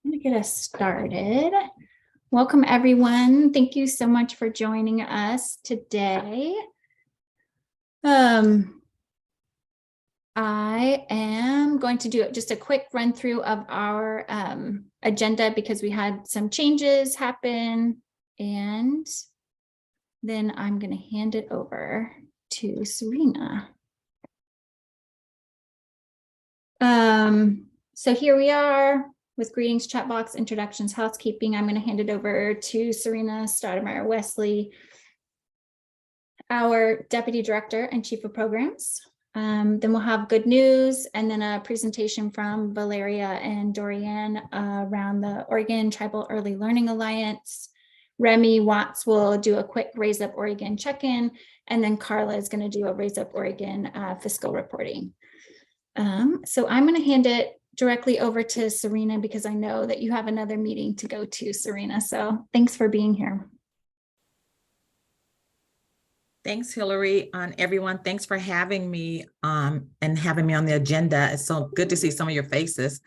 I'm gonna get us started. Welcome, everyone. Thank you so much for joining us today. I am going to do just a quick run through of our agenda because we had some changes happen, and then I'm going to hand it over to Serena. So here we are with greetings, chat box, introductions, housekeeping. I'm going to hand it over to Serena Stoudemire Wesley, our Deputy Director and Chief of Programs. Then we'll have good news and then a presentation from Valeria and Dorian around the Oregon Tribal Early Learning Alliance. Remy Watts will do a quick Raise Up Oregon check-in, and then Carla is going to do a Raise Up Oregon fiscal reporting. So I'm going to hand it directly over to Serena because I know that you have another meeting to go to, Serena. So thanks for being here. Thanks, Hillary, and everyone. Thanks for having me and having me on the agenda. It's so good to see some of your faces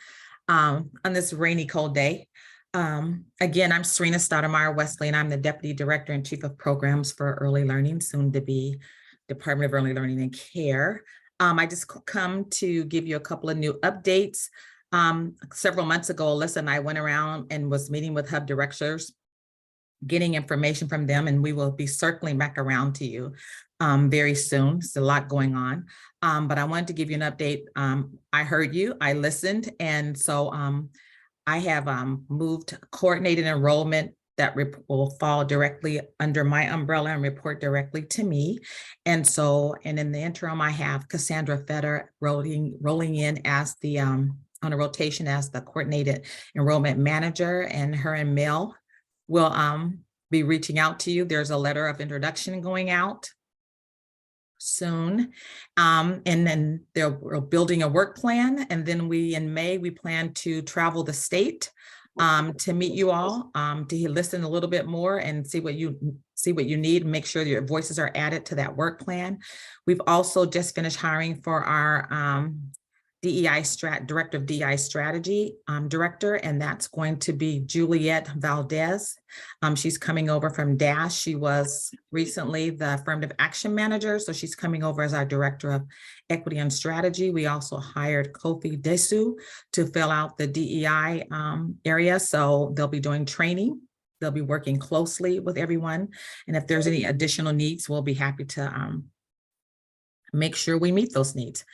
on this rainy, cold day. Again, I'm Serena Stoudemire Wesley, and I'm the Deputy Director and Chief of Programs for Early Learning, soon to be Department of Early Learning and Care. I just come to give you a couple of new updates. Several months ago, Alyssa and I went around and was meeting with hub directors, getting information from them, and we will be circling back around to you very soon. There's a lot going on, but I wanted to give you an update. I heard you, I listened, and so I have moved coordinated enrollment that will fall directly under my umbrella and report directly to me. And so, and in the interim, I have Cassandra Fetter rolling in as the, on a rotation as the coordinated enrollment manager, and her and Mel will be reaching out to you. There's a letter of introduction going out soon. And then we're building a work plan. And then in May, we plan to travel the state to meet you all, to listen a little bit more and see what you need, and make sure that your voices are added to that work plan. We've also just finished hiring for our Director of DEI Strategy Director, and that's going to be Juliet Valdez. She's coming over from DASH. She was recently the Affirmative Action Manager, so she's coming over as our Director of Equity and Strategy. We also hired Kofi Desu to fill out the DEI area, so they'll be doing training. They'll be working closely with everyone, and if there's any additional needs, we'll be happy to make sure we meet those needs.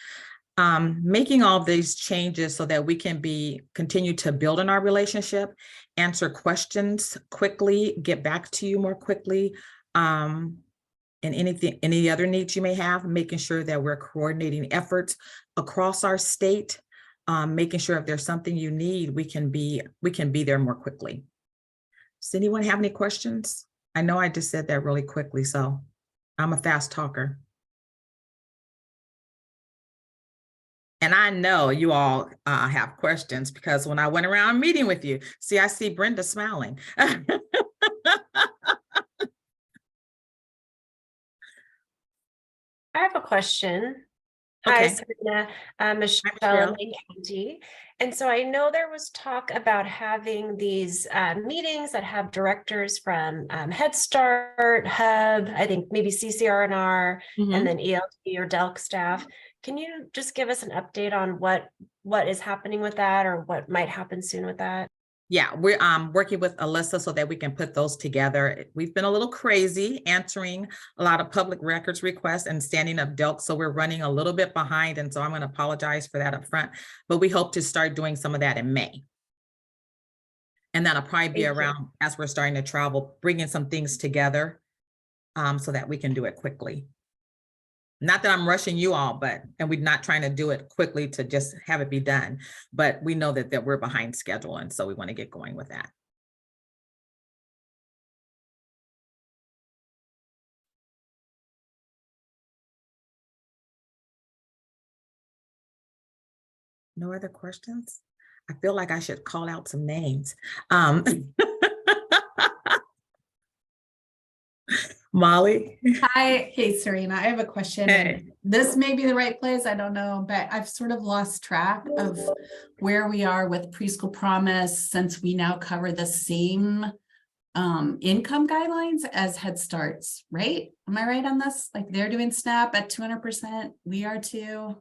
Making all of these changes so that we can continue to build on our relationship, answer questions quickly, get back to you more quickly, and any other needs you may have, making sure that we're coordinating efforts across our state, making sure if there's something you need, we can be there more quickly. Does anyone have any questions? I know I just said that really quickly, so I'm a fast talker. And I know you all have questions, because when I went around meeting with you, I see Brenda smiling. I have a question. Okay. Hi, Serena, Michelle and Katie. And so I know there was talk about having these meetings that have directors from Head Start, Hub, I think maybe CCR&R, and then ELT or DELC staff. Can you just give us an update on what is happening with that, or what might happen soon with that? Yeah, we're working with Alyssa so that we can put those together. We've been a little crazy answering a lot of public records requests and standing up DELC, so we're running a little bit behind, and so I'm going to apologize for that up front, but we hope to start doing some of that in May. And that'll probably be around as we're starting to travel, bringing some things together so that we can do it quickly. Not that I'm rushing you all, and we're not trying to do it quickly to just have it be done, but we know that we're behind schedule, and so we want to get going with that. No other questions? I feel like I should call out some names. Molly? Hi, hey Serena, I have a question. Hey. And this may be the right place, I don't know, but I've sort of lost track of where we are with Preschool Promise since we now cover the same income guidelines as Head Starts, right? Am I right on this? Like they're doing SNAP at 200%, we are too.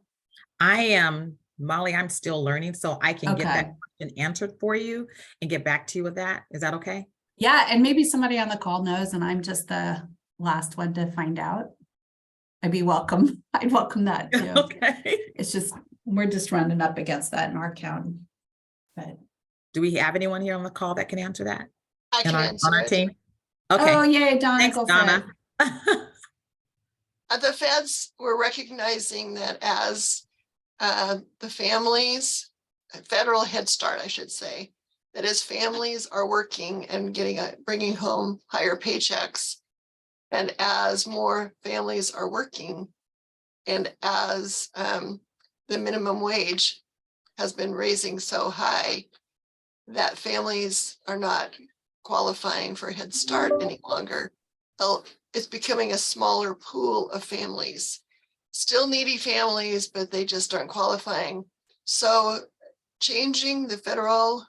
I am, Molly, I'm still learning, so I can get that Okay. question answered for you and get back to you with that. Is that okay? Yeah, and maybe somebody on the call knows and I'm just the last one to find out. I'd welcome that too. Okay. It's just, we're just running up against that in our county. But Do we have anyone here on the call that can answer that? I can On answer our it. team? oh Okay, yay, Donna, thanks, go for Donna. it. The feds were recognizing that as the families, federal Head Start, I should say, that as families are working and bringing home higher paychecks, and as more families are working, and as the minimum wage has been raising so high, that families are not qualifying for Head Start any longer. It's becoming a smaller pool of families, still needy families, but they just aren't qualifying. So changing the federal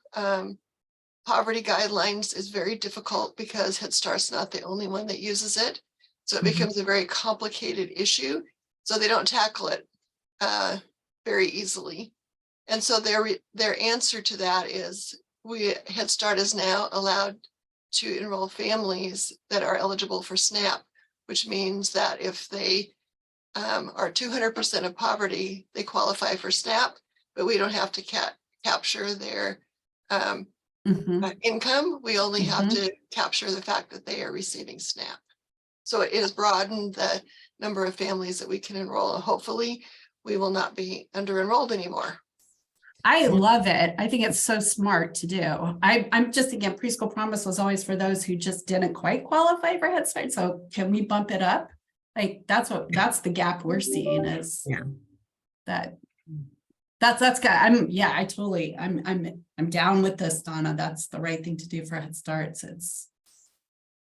poverty guidelines is very difficult because Head Start's not the only one that uses it. So it Mhm. becomes a very complicated issue. So they don't tackle it very easily. And so their answer to that is Head Start is now allowed to enroll families that are eligible for SNAP, which means that if they are 200% of poverty, they qualify for SNAP, but we don't have to capture their Mhm. income. We only have to capture the fact that they are receiving SNAP. So it has broadened the number of families that we can enroll. And hopefully we will not be under enrolled anymore. I love it. I think it's so smart to do. I'm just thinking Preschool Promise was always for those who just didn't quite qualify for Head Start. So can we bump it up? Like that's the gap we're seeing is Yeah. that's good. I'm down with this, Donna. That's the right thing to do for Head Starts.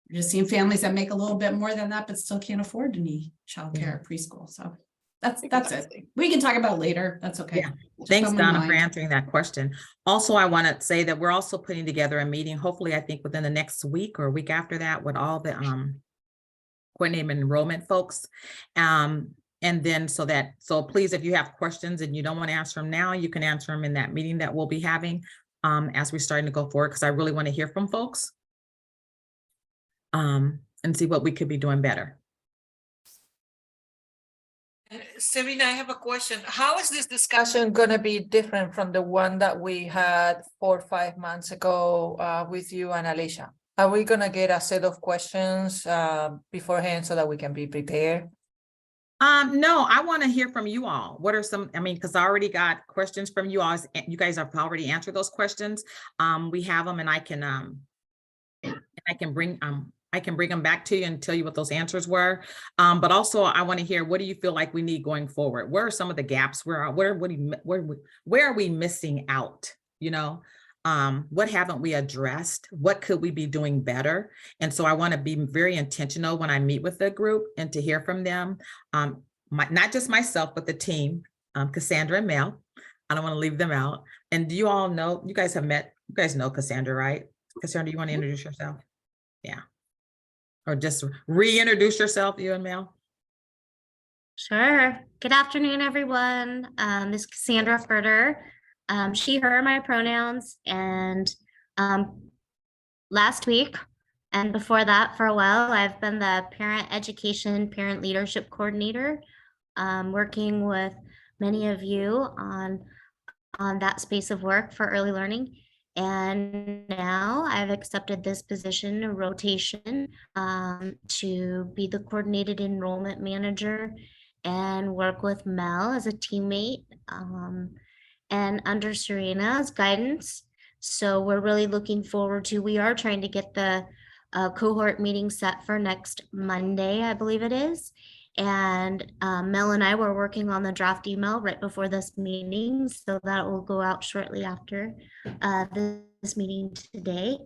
We're just seeing families that make a little bit more than that, but still can't afford any childcare or preschool. So that's it. We can talk about it later. That's okay. Yeah. Just Thanks, on my Donna, for mind. answering that question. Also, I want to say that we're also putting together a meeting, hopefully, I think within the next week or week after that, with all the coordinated enrollment folks. And then so please, if you have questions and you don't want to answer them now, you can answer them in that meeting that we'll be having as we're starting to go forward, because I really want to hear from folks and see what we could be doing better. Serena, I have a question. How is this discussion going to be different from the one that we had 4 or 5 months ago with you and Alicia? Are we going to get a set of questions beforehand so that we can be prepared? No, I want to hear from you all. What are some, because I already got questions from you all. You guys have already answered those questions. We have them and I can bring them back to you and tell you what those answers were. But also I want to hear, what do you feel like we need going forward? Where are some of the gaps? Where are we missing out? What haven't we addressed? What could we be doing better? And so I want to be very intentional when I meet with the group and to hear from them. Not just myself, but the team, Cassandra and Mel. I don't want to leave them out. And do you all know, you guys know Cassandra, right? Cassandra, you want to introduce yourself? Yeah. Or just reintroduce yourself, you and Mel? Sure. Good afternoon, everyone. This is Cassandra Furter. She, her, my pronouns. And last week and before that for a while, I've been the parent education, parent leadership coordinator, working with many of you on that space of work for early learning. And now I've accepted this position, a rotation, to be the coordinated enrollment manager and work with Mel as a teammate and under Serena's guidance. So we're really looking forward we are trying to get the cohort meeting set for next Monday, I believe it is. And Mel and I were working on the draft email right before this meeting, so that will go out shortly after this meeting today.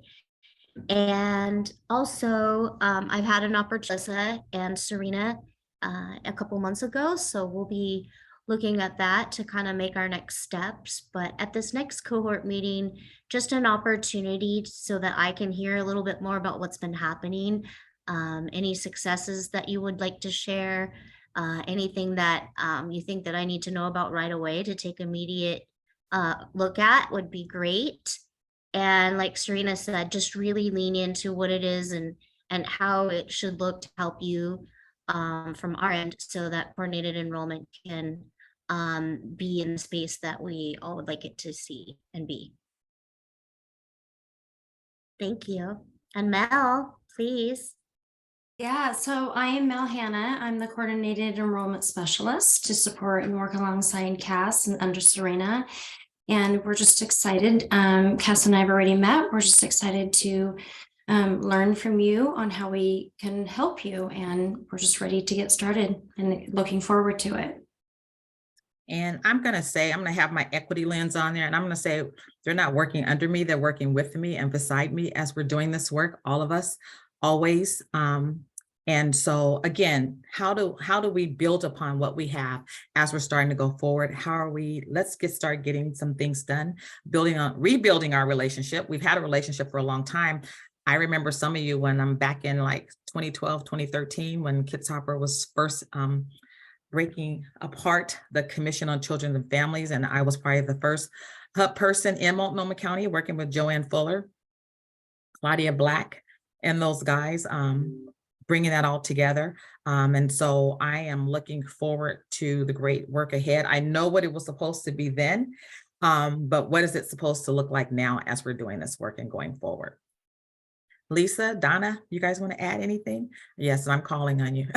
And also, I've had an opportunity, Alyssa and Serena, a couple months ago, so we'll be looking at that to kind of make our next steps. But at this next cohort meeting, just an opportunity so that I can hear a little bit more about what's been happening, any successes that you would like to share, anything that you think that I need to know about right away to take immediate look at would be great. And like Serena said, just really lean into what it is and how it should look to help you from our end so that coordinated enrollment can be in the space that we all would like it to see and be. Thank you. And Mel, please. Yeah, so I am Mel Hanna. I'm the coordinated enrollment specialist to support and work alongside Cass and under Serena. And we're just excited. Cass and I have already met. We're just excited to learn from you on how we can help you. And we're just ready to get started and looking forward to it. And I'm going to have my equity lens on there, and I'm going to say they're not working under me. They're working with me and beside me as we're doing this work, all of us, always. And so again, how do we build upon what we have as we're starting to go forward? Let's start getting some things done, rebuilding our relationship. We've had a relationship for a long time. I remember some of you when I'm back in like 2012, 2013, when Kitzhaber was first breaking apart the Commission on Children and Families. And I was probably the first person in Multnomah County working with Joanne Fuller, Claudia Black, and those guys, bringing that all together. And so I am looking forward to the great work ahead. I know what it was supposed to be then, but what is it supposed to look like now as we're doing this work and going forward? Lisa, Donna, you guys want to add anything? Yes, I'm calling on you.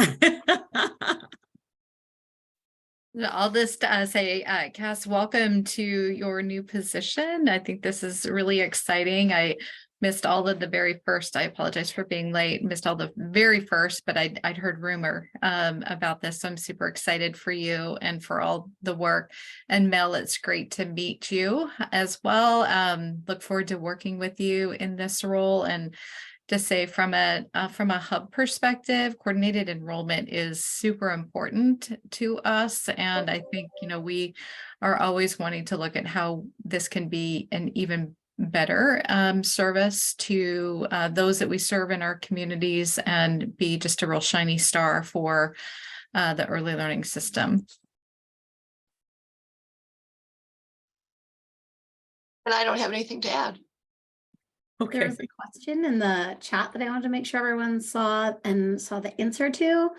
I'll just say, Cass, welcome to your new position. I think this is really exciting. I missed all of the very first. I apologize for being late. Missed all the very first, but I'd heard rumor about this. So I'm super excited for you and for all the work. And Mel, it's great to meet you as well. Look forward to working with you in this role. And to say from a hub perspective, coordinated enrollment is super important to us. And I think, we are always wanting to look at how this can be an even better service to those that we serve in our communities and be just a real shiny star for the early learning system. And I don't have anything to add. Okay. There was a question in the chat that I wanted to make sure everyone saw the answer to.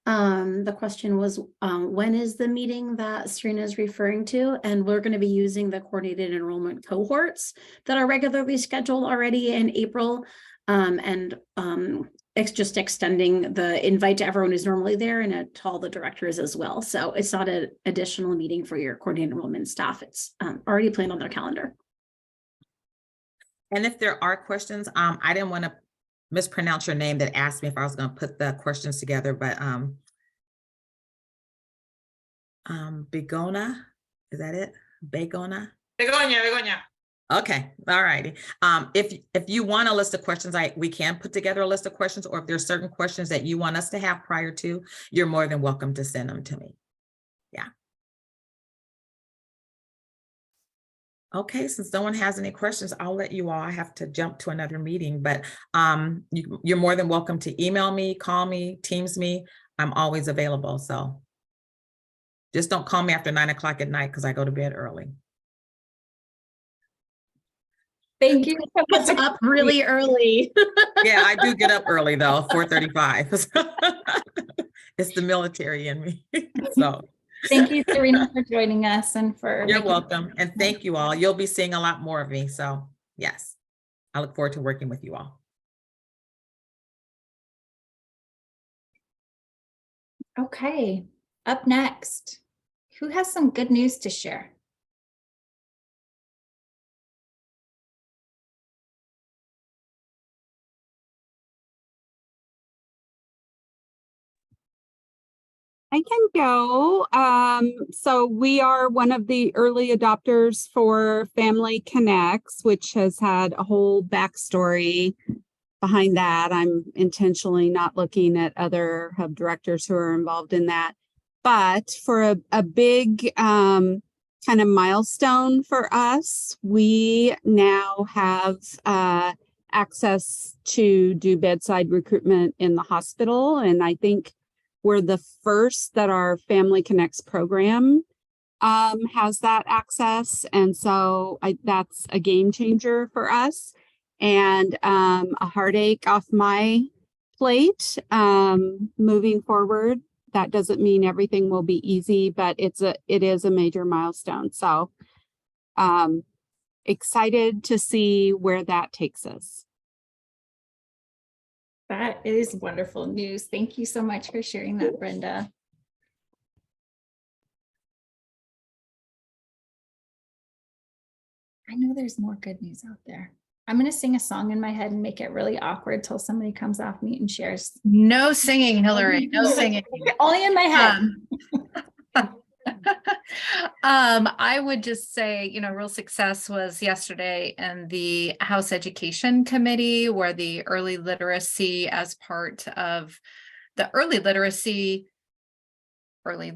The question was, when is the meeting that Serena is referring to? And we're going to be using the coordinated enrollment cohorts that are regularly scheduled already in April. It's just extending the invite to everyone who's normally there and to all the directors as well. So it's not an additional meeting for your coordinated enrollment staff. It's already planned on their calendar. And if there are questions, I didn't want to mispronounce your name that asked me if I was going to put the questions together, but Begona, is that it? Begonia. Okay, all righty. If you want a list of questions, we can put together a list of questions, or if there's certain questions that you want us to have prior to, you're more than welcome to send them to me. Yeah. Okay, since no one has any questions, I'll let you all. I have to jump to another meeting, but you're more than welcome to email me, call me, Teams me. I'm always available. So just don't call me after 9 o'clock at night because I go to bed early. Thank you. It's up really early. Yeah, I do get up early though, 4:35. It's the military in me. So. Thank you, Serena, for joining us and for. You're welcome. And thank you all. You'll be seeing a lot more of me. So yes, I look forward to working with you all. Okay, up next, who has some good news to share? I can go. So we are one of the early adopters for Family Connects, which has had a whole backstory behind that. I'm intentionally not looking at other hub directors who are involved in that. But for a big kind of milestone for us, we now have access to do bedside recruitment in the hospital. And I think we're the first that our Family Connects program has that access. And so that's a game changer for us and a heartache off my plate moving forward. That doesn't mean everything will be easy, but it is a major milestone. So excited to see where that takes us. That is wonderful news. Thank you so much for sharing that, Brenda. I know there's more good news out there. I'm going to sing a song in my head and make it really awkward till somebody comes off mute and shares. No singing, Hillary, no singing. Only in my head. I would just say, real success was yesterday in the House Education Committee, where the early literacy as part of the early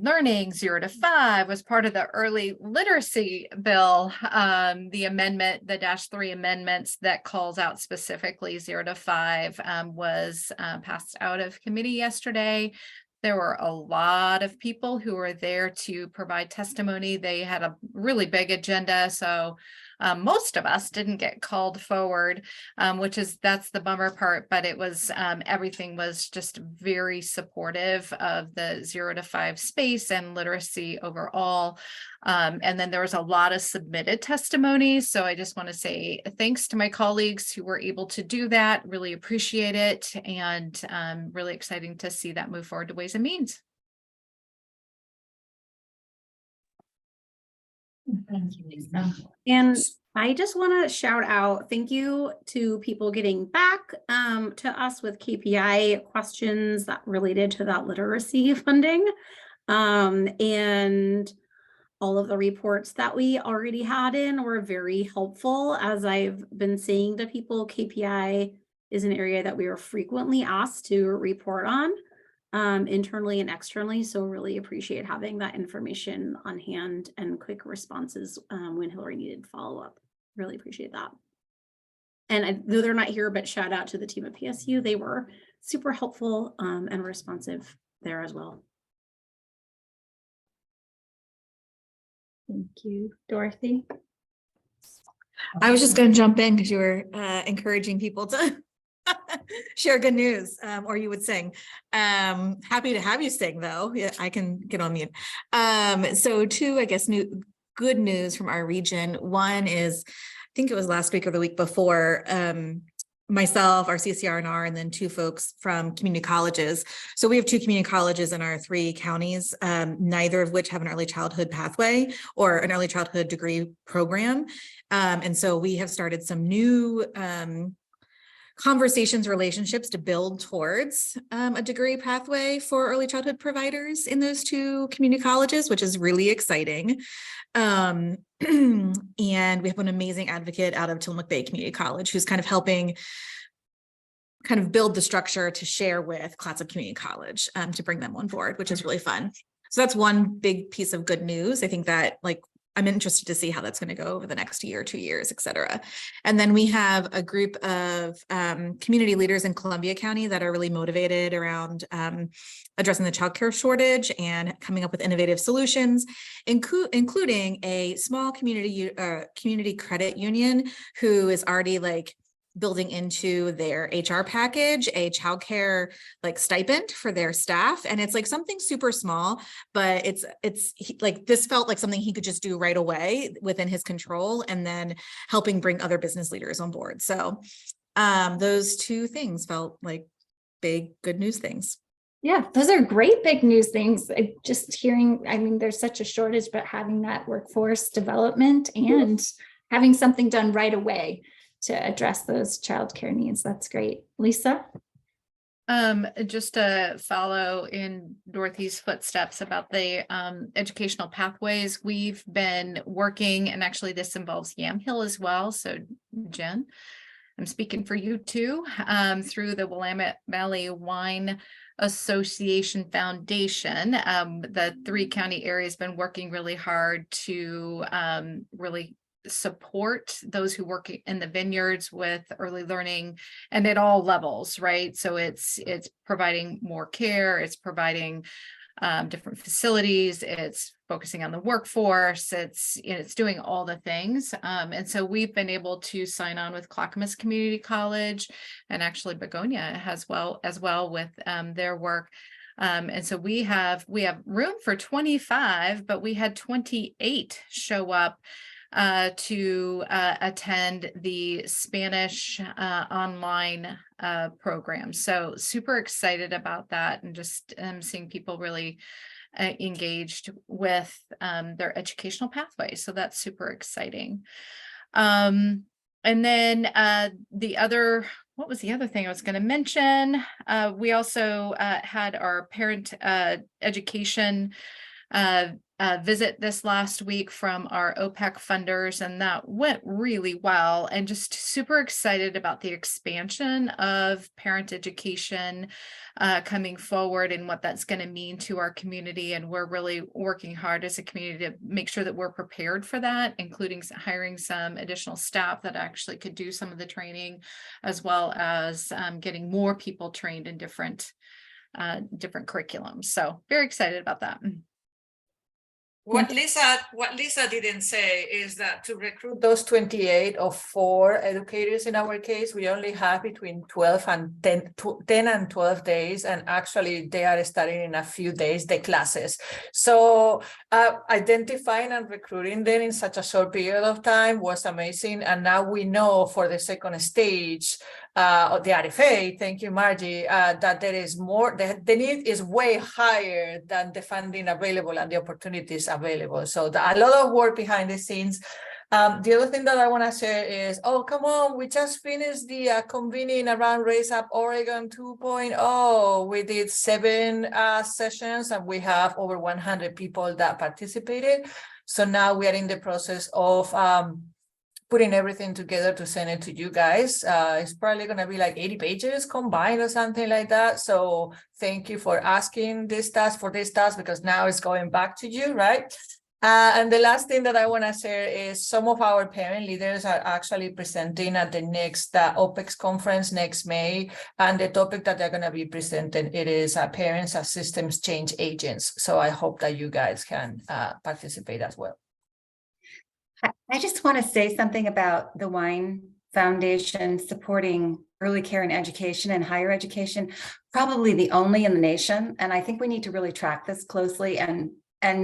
learning 0 to 5 was part of the early literacy bill. The amendment, the -3 amendments that calls out specifically 0 to 5 was passed out of committee yesterday. There were a lot of people who were there to provide testimony. They had a really big agenda. So most of us didn't get called forward, that's the bummer part, but it was, everything was just very supportive of the 0 to 5 space and literacy overall. And then there was a lot of submitted testimonies. So I just want to say thanks to my colleagues who were able to do that. Really appreciate it. And really exciting to see that move forward to Ways and Means. Thank you, Lisa. And I just want to shout out, thank you to people getting back to us with KPI questions that related to that literacy funding. And all of the reports that we already had in were very helpful. As I've been saying to people, KPI is an area that we are frequently asked to report on. Internally and externally. So really appreciate having that information on hand and quick responses when Hillary needed follow-up. Really appreciate that. And though they're not here, but shout out to the team at PSU. They were super helpful and responsive there as well. Thank you, Dorothy. I was just going to jump in because you were encouraging people to share good news, or you would sing. Happy to have you sing, though. Yeah, I can get on mute. So two, I guess, good news from our region. One is, I think it was last week or the week before, myself, our CCR&R, and then two folks from community colleges. So we have 2 community colleges in our 3 counties, neither of which have an early childhood pathway or an early childhood degree program. And so we have started some new conversations, relationships to build towards a degree pathway for early childhood providers in those 2 community colleges, which is really exciting. And we have an amazing advocate out of Tillamook Bay Community College who's kind of helping build the structure to share with Clatsop Community College to bring them on board, which is really fun. So that's one big piece of good news. I think that I'm interested to see how that's going to go over the next year, 2 years, et cetera. And then we have a group of community leaders in Columbia County that are really motivated around addressing the childcare shortage and coming up with innovative solutions, including a small community credit union who is already building into their HR package a childcare stipend for their staff. And it's something super small, but it's this felt like something he could just do right away within his control, and then helping bring other business leaders on board. So those 2 things felt like big good news things. Yeah, those are great big news things. Just hearing, there's such a shortage, but having that workforce development and having something done right away to address those childcare needs. That's great. Lisa? Just to follow in Dorothy's footsteps about the educational pathways, we've been working, and actually this involves Yamhill as well. So Jen, I'm speaking for you too, through the Willamette Valley Wine Association Foundation. The 3-county area has been working really hard to really support those who work in the vineyards with early learning and at all levels, right? So it's providing more care, it's providing different facilities, it's focusing on the workforce, it's doing all the things. And so we've been able to sign on with Clackamas Community College, and actually Begonia as well with their work. And so we have room for 25, but we had 28 show up to attend the Spanish online program. So super excited about that, and just seeing people really engaged with their educational pathway. So that's super exciting. And then what was the other thing I was going to mention? We also had our parent education visit this last week from our OPEC funders, and that went really well, and just super excited about the expansion of parent education coming forward and what that's going to mean to our community. And we're really working hard as a community to make sure that we're prepared for that, including hiring some additional staff that actually could do some of the training, as well as getting more people trained in different curriculums. So very excited about that. What Lisa didn't say is that to recruit those 28 or 4 educators in our case, we only have between 12 and 10 and 12 days, and actually they are starting in a few days the classes. So identifying and recruiting them in such a short period of time was amazing, and now we know for the second stage of the RFA, thank you, Margie, that there is more, the need is way higher than the funding available and the opportunities available. So a lot of work behind the scenes. The other thing that I want to share is, oh, come on, we just finished the convening around Raise Up Oregon 2.0. We did 7 sessions, and we have over 100 people that participated. So now we are in the process of putting everything together to send it to you guys. It's probably going to be like 80 pages combined or something like that. So thank you for asking this task, because now it's going back to you, right? And the last thing that I want to share is some of our parent leaders are actually presenting at the next OPEX conference next May. And the topic that they're going to be presenting, it is parents as systems change agents. So I hope that you guys can participate as well. I just want to say something about the Wine Foundation supporting early care and education and higher education, probably the only in the nation. And I think we need to really track this closely and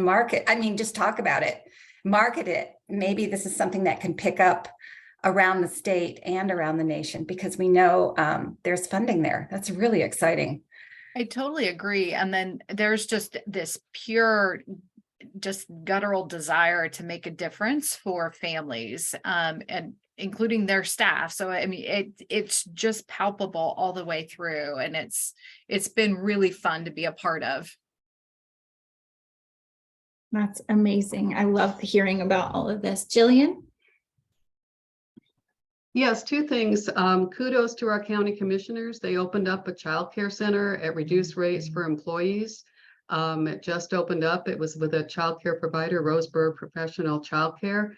market. I mean, just talk about it, market it. Maybe this is something that can pick up around the state and around the nation, because we know there's funding there. That's really exciting. I totally agree. And then there's just this pure just guttural desire to make a difference for families, and including their staff. So I mean, it's just palpable all the way through, and it's been really fun to be a part of. That's amazing. I love hearing about all of this. Jillian? Yes, 2 things. Kudos to our county commissioners. They opened up a child care center at reduced rates for employees. It just opened up. It was with a child care provider, Roseburg Professional Childcare.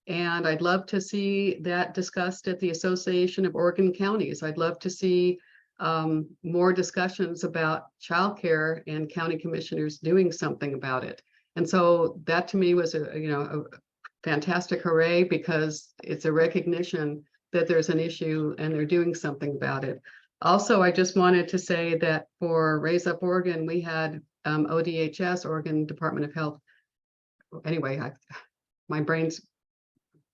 And I'd love to see that discussed at the Association of Oregon Counties. I'd love to see more discussions about childcare and county commissioners doing something about it. And so that to me was a fantastic hooray, because it's a recognition that there's an issue and they're doing something about it. Also, I just wanted to say that for Raise Up Oregon, we had ODHS, Oregon Department of Health. Anyway, my brain's,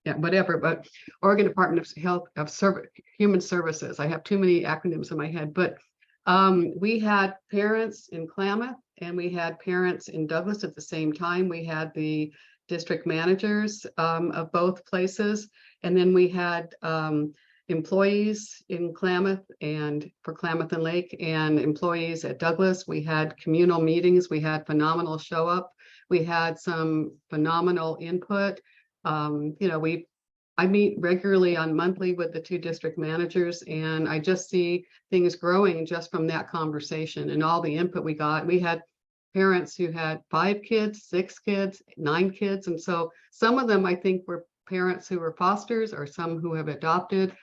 yeah, whatever, but Oregon Department of Health Human Services. I have too many acronyms in my head, but we had parents in Klamath and we had parents in Douglas at the same time. We had the district managers of both places, and then we had employees in Klamath and for Klamath and Lake, and employees at Douglas. We had communal meetings. We had phenomenal show up. We had some phenomenal input. We I meet regularly on monthly with the 2 district managers, and I just see things growing just from that conversation and all the input we got. We had parents who had 5 kids, 6 kids, 9 kids. And so some of them, I think, were parents who were fosters or some who have adopted.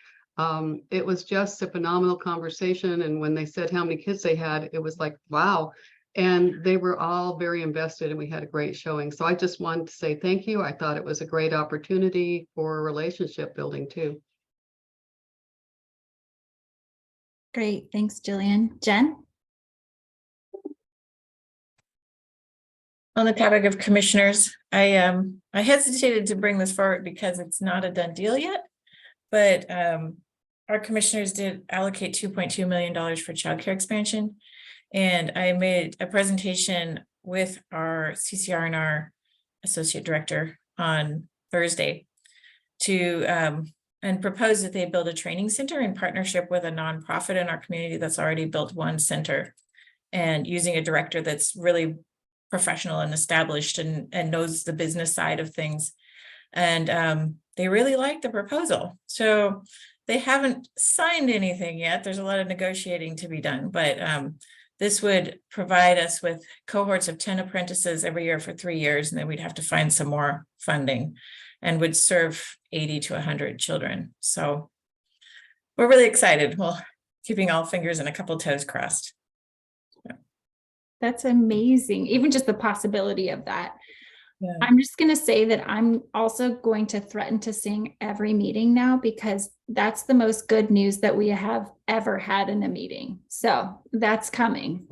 It was just a phenomenal conversation. And when they said how many kids they had, it was like, wow. And they were all very invested and we had a great showing. So I just wanted to say thank you. I thought it was a great opportunity for relationship building too. Great. Thanks, Jillian. Jen? On the topic of commissioners, I hesitated to bring this forward because it's not a done deal yet. But our commissioners did allocate $2.2 million for childcare expansion. And I made a presentation with our CCR and our associate director on Thursday to and propose that they build a training center in partnership with a nonprofit in our community that's already built one center, and using a director that's really professional and established and knows the business side of things. And they really like the proposal. So they haven't signed anything yet. There's a lot of negotiating to be done, but this would provide us with cohorts of 10 apprentices every year for 3 years, and then we'd have to find some more funding, and would serve 80 to 100 children. So we're really excited. Well, keeping all fingers and a couple toes crossed. That's amazing. Even just the possibility of that. Yeah. I'm just going to say that I'm also going to threaten to sing every meeting now, because that's the most good news that we have ever had in a meeting. So that's coming.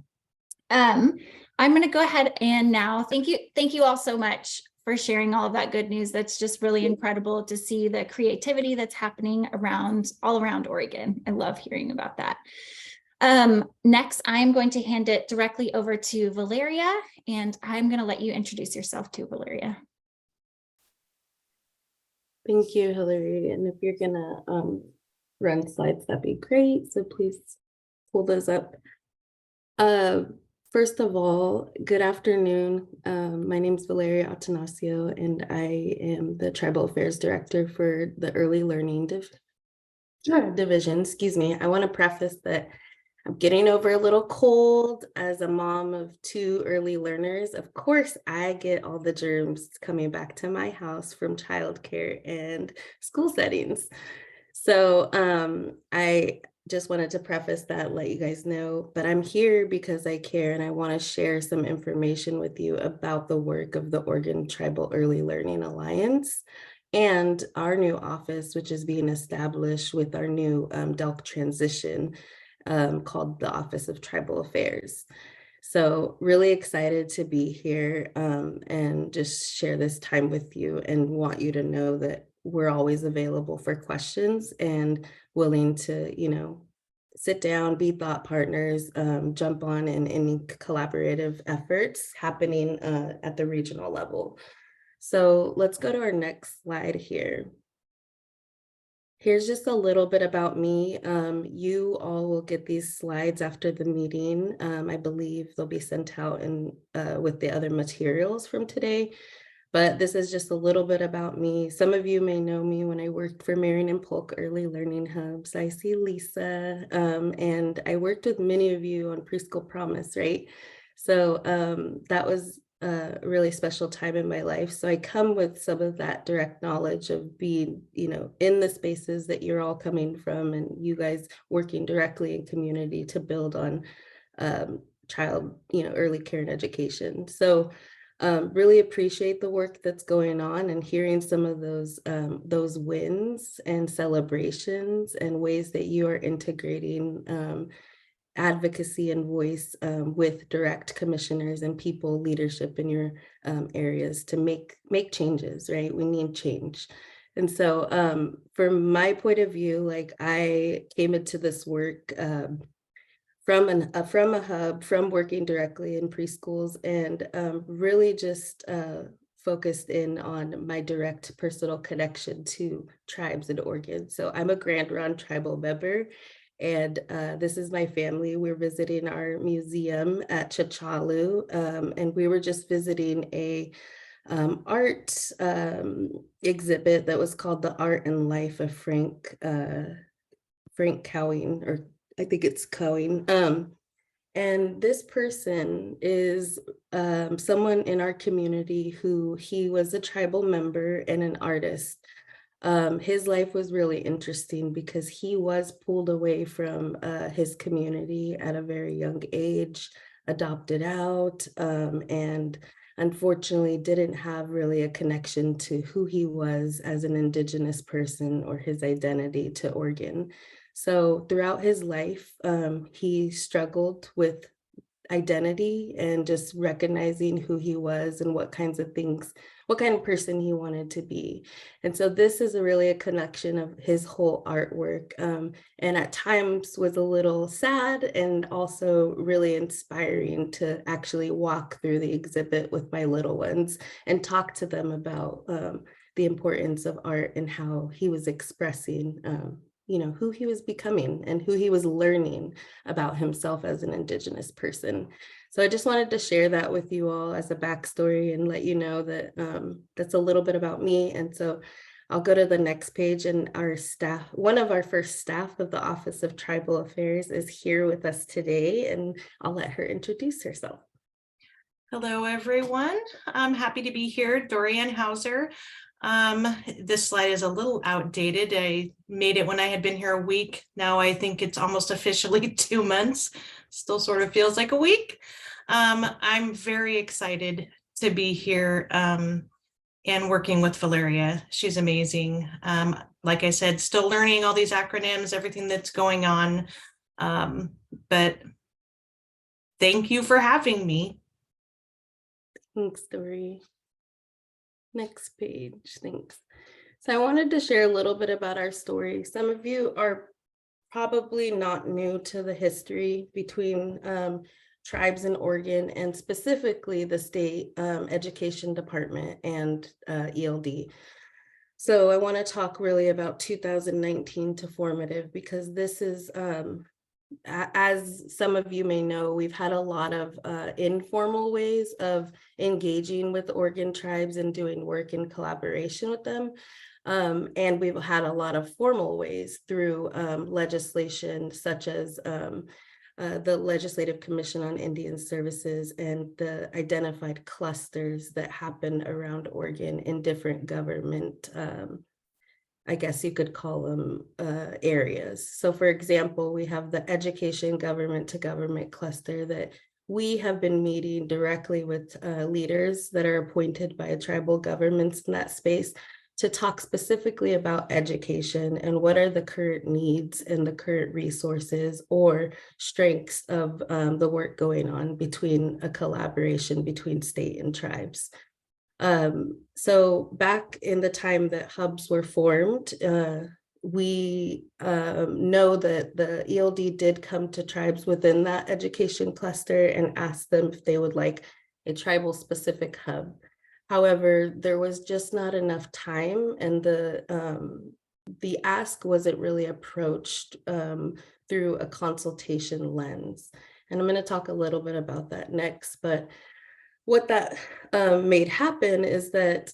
I'm going to go ahead and now thank you all so much for sharing all of that good news. That's just really incredible to see the creativity that's happening all around Oregon. I love hearing about that. Next, I'm going to hand it directly over to Valeria, and I'm going to let you introduce yourself to Valeria. Thank you, Hillary. And if you're gonna run slides, that'd be great. So please pull those up. First of all, good afternoon. My name is Valeria Atanasio, and I am the Tribal Affairs Director for the Early Learning Division. Excuse me. I want to preface that I'm getting over a little cold as a mom of 2 early learners. Of course, I get all the germs coming back to my house from childcare and school settings. So I just wanted to preface that, let you guys know, but I'm here because I care and I want to share some information with you about the work of the Oregon Tribal Early Learning Alliance and our new office, which is being established with our new DELC transition, called the Office of Tribal Affairs. So really excited to be here and just share this time with you, and want you to know that we're always available for questions and willing to, sit down, be thought partners, jump on in any collaborative efforts happening at the regional level. So let's go to our next slide here. Here's just a little bit about me. You all will get these slides after the meeting. I believe they'll be sent out with the other materials from today. But this is just a little bit about me. Some of you may know me when I worked for Marion and Polk Early Learning Hubs. I see Lisa, and I worked with many of you on Preschool Promise, right? So that was a really special time in my life. So I come with some of that direct knowledge of being, in the spaces that you're all coming from, and you guys working directly in community to build on child, early care and education. So really appreciate the work that's going on, and hearing some of those wins and celebrations and ways that you are integrating advocacy and voice with direct commissioners and people leadership in your areas to make changes, right? We need change. And so from my point of view, like, I came into this work from a hub, from working directly in preschools, and really just focused in on my direct personal connection to tribes in Oregon. So I'm a Grand Ronde tribal member, and this is my family. We're visiting our museum at Chachalu, and we were just visiting a art exhibit that was called The Art and Life of Frank Cowing, or I think it's Cowing. And this person is someone in our community who he was a tribal member and an artist. His life was really interesting because he was pulled away from his community at a very young age, adopted out, and unfortunately didn't have really a connection to who he was as an Indigenous person or his identity to Oregon. So throughout his life, he struggled with identity and just recognizing who he was and what kind of person he wanted to be. And so this is really a connection of his whole artwork, and at times was a little sad and also really inspiring to actually walk through the exhibit with my little ones and talk to them about the importance of art and how he was expressing who he was becoming and who he was learning about himself as an Indigenous person. So I just wanted to share that with you all as a backstory and let you know that that's a little bit about me. And so I'll go to the next page, and our staff, one of our first staff of the Office of Tribal Affairs, is here with us today, and I'll let her introduce herself. Hello, everyone. I'm happy to be here. Dorianne Hauser. This slide is a little outdated. I made it when I had been here a week. Now I think it's almost officially 2 months. Still sort of feels like a week. I'm very excited to be here and working with Valeria. She's amazing. Like I said, still learning all these acronyms, everything that's going on. But thank you for having me. Thanks, Dori. Next page, thanks. So I wanted to share a little bit about our story. Some of you are probably not new to the history between tribes in Oregon, and specifically the state education department and ELD. So I want to talk really about 2019 to formative, because this is, as some of you may know, we've had a lot of informal ways of engaging with Oregon tribes and doing work in collaboration with them. And we've had a lot of formal ways through legislation, such as the Legislative Commission on Indian Services and the identified clusters that happen around Oregon in different government I guess you could call them areas. So for example, we have the education government to government cluster that we have been meeting directly with leaders that are appointed by tribal governments in that space to talk specifically about education and what are the current needs and the current resources or strengths of the work going on between a collaboration between state and tribes. So back in the time that hubs were formed, we know that the ELD did come to tribes within that education cluster and asked them if they would like a tribal specific hub. However, there was just not enough time, and the ask wasn't really approached through a consultation lens. And I'm going to talk a little bit about that next, but what that made happen is that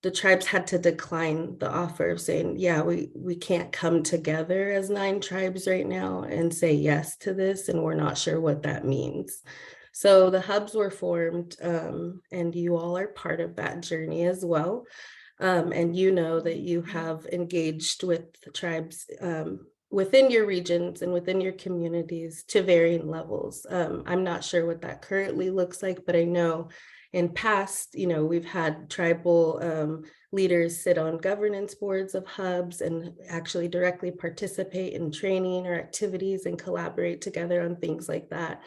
the tribes had to decline the offer of saying, yeah, we can't come together as 9 tribes right now and say yes to this, and we're not sure what that means. So the hubs were formed, and you all are part of that journey as well. And you know that you have engaged with the tribes within your regions and within your communities to varying levels. I'm not sure what that currently looks like, but I know in past, we've had tribal leaders sit on governance boards of hubs and actually directly participate in training or activities and collaborate together on things like that.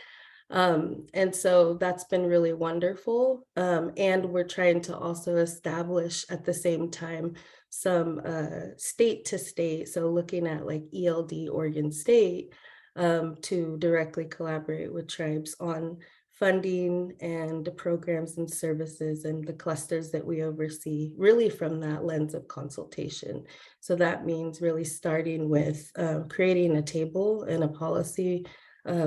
And so that's been really wonderful. And we're trying to also establish at the same time some state to state, so looking at like ELD Oregon State to directly collaborate with tribes on funding and the programs and services and the clusters that we oversee, really from that lens of consultation. So that means really starting with creating a table and a policy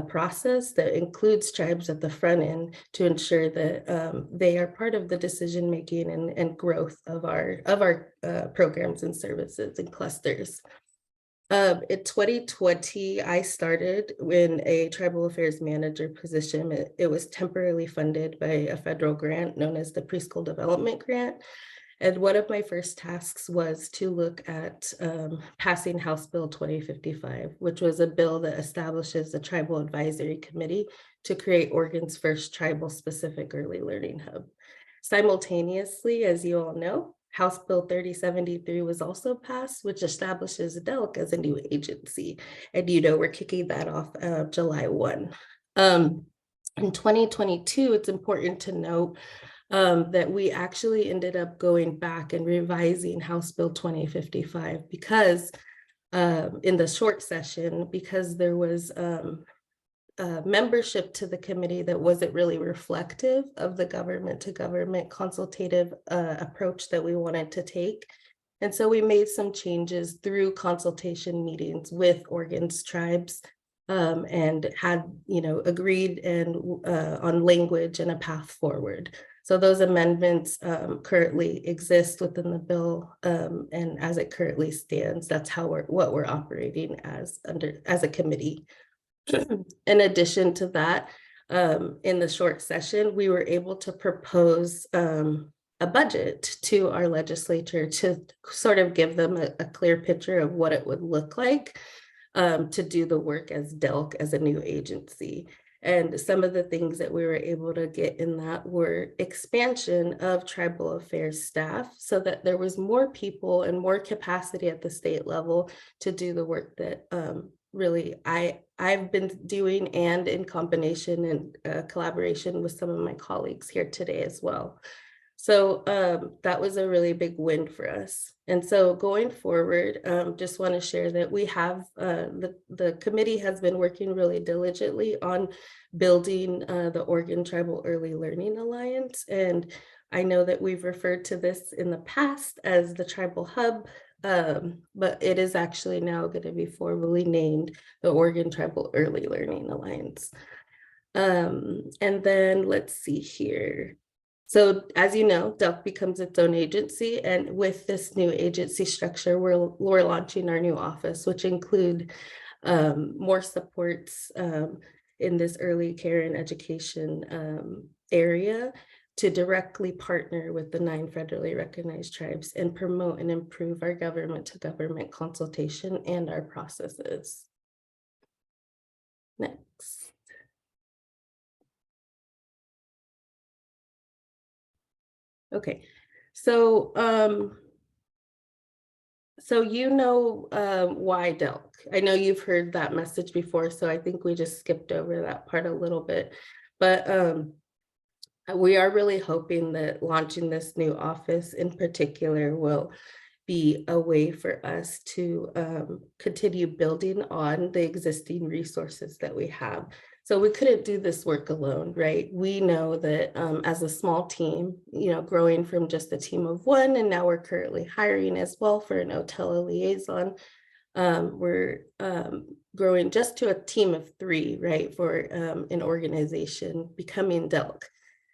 process that includes tribes at the front end to ensure that they are part of the decision making and growth of our programs and services and clusters. In 2020, I started in a tribal affairs manager position. It was temporarily funded by a federal grant known as the Preschool Development Grant. And one of my first tasks was to look at passing House Bill 2055, which was a bill that establishes a tribal advisory committee to create Oregon's first tribal specific early learning hub. Simultaneously, as you all know, House Bill 3073 was also passed, which establishes DELC as a new agency. And we're kicking that off July 1. In 2022, it's important to note that we actually ended up going back and revising House Bill 2055 because in the short session, because there was membership to the committee that wasn't really reflective of the government to government consultative approach that we wanted to take. And so we made some changes through consultation meetings with Oregon's tribes and had, agreed on language and a path forward. So those amendments currently exist within the bill, and as it currently stands, that's what we're operating as a committee. In addition to that, in the short session, we were able to propose a budget to our legislature to sort of give them a clear picture of what it would look like to do the work as DELC as a new agency. And some of the things that we were able to get in that were expansion of tribal affairs staff so that there was more people and more capacity at the state level to do the work that really I've been doing, and in combination and collaboration with some of my colleagues here today as well. So that was a really big win for us. And so going forward, just want to share that we have, the committee has been working really diligently on building the Oregon Tribal Early Learning Alliance. And I know that we've referred to this in the past as the Tribal Hub, but it is actually now going to be formally named the Oregon Tribal Early Learning Alliance. And then let's see here. So as you know, DELC becomes its own agency, and with this new agency structure, we're launching our new office, which include more supports in this early care and education area to directly partner with the 9 federally recognized tribes and promote and improve our government to government consultation and our processes. Next. Okay, so why DELC? I know you've heard that message before, so I think we just skipped over that part a little bit, but we are really hoping that launching this new office in particular will be a way for us to continue building on the existing resources that we have. So we couldn't do this work alone, right? We know that as a small team, growing from just a team of 1, and now we're currently hiring as well for an OTELA liaison. We're growing just to a team of 3, right, for an organization becoming DELC.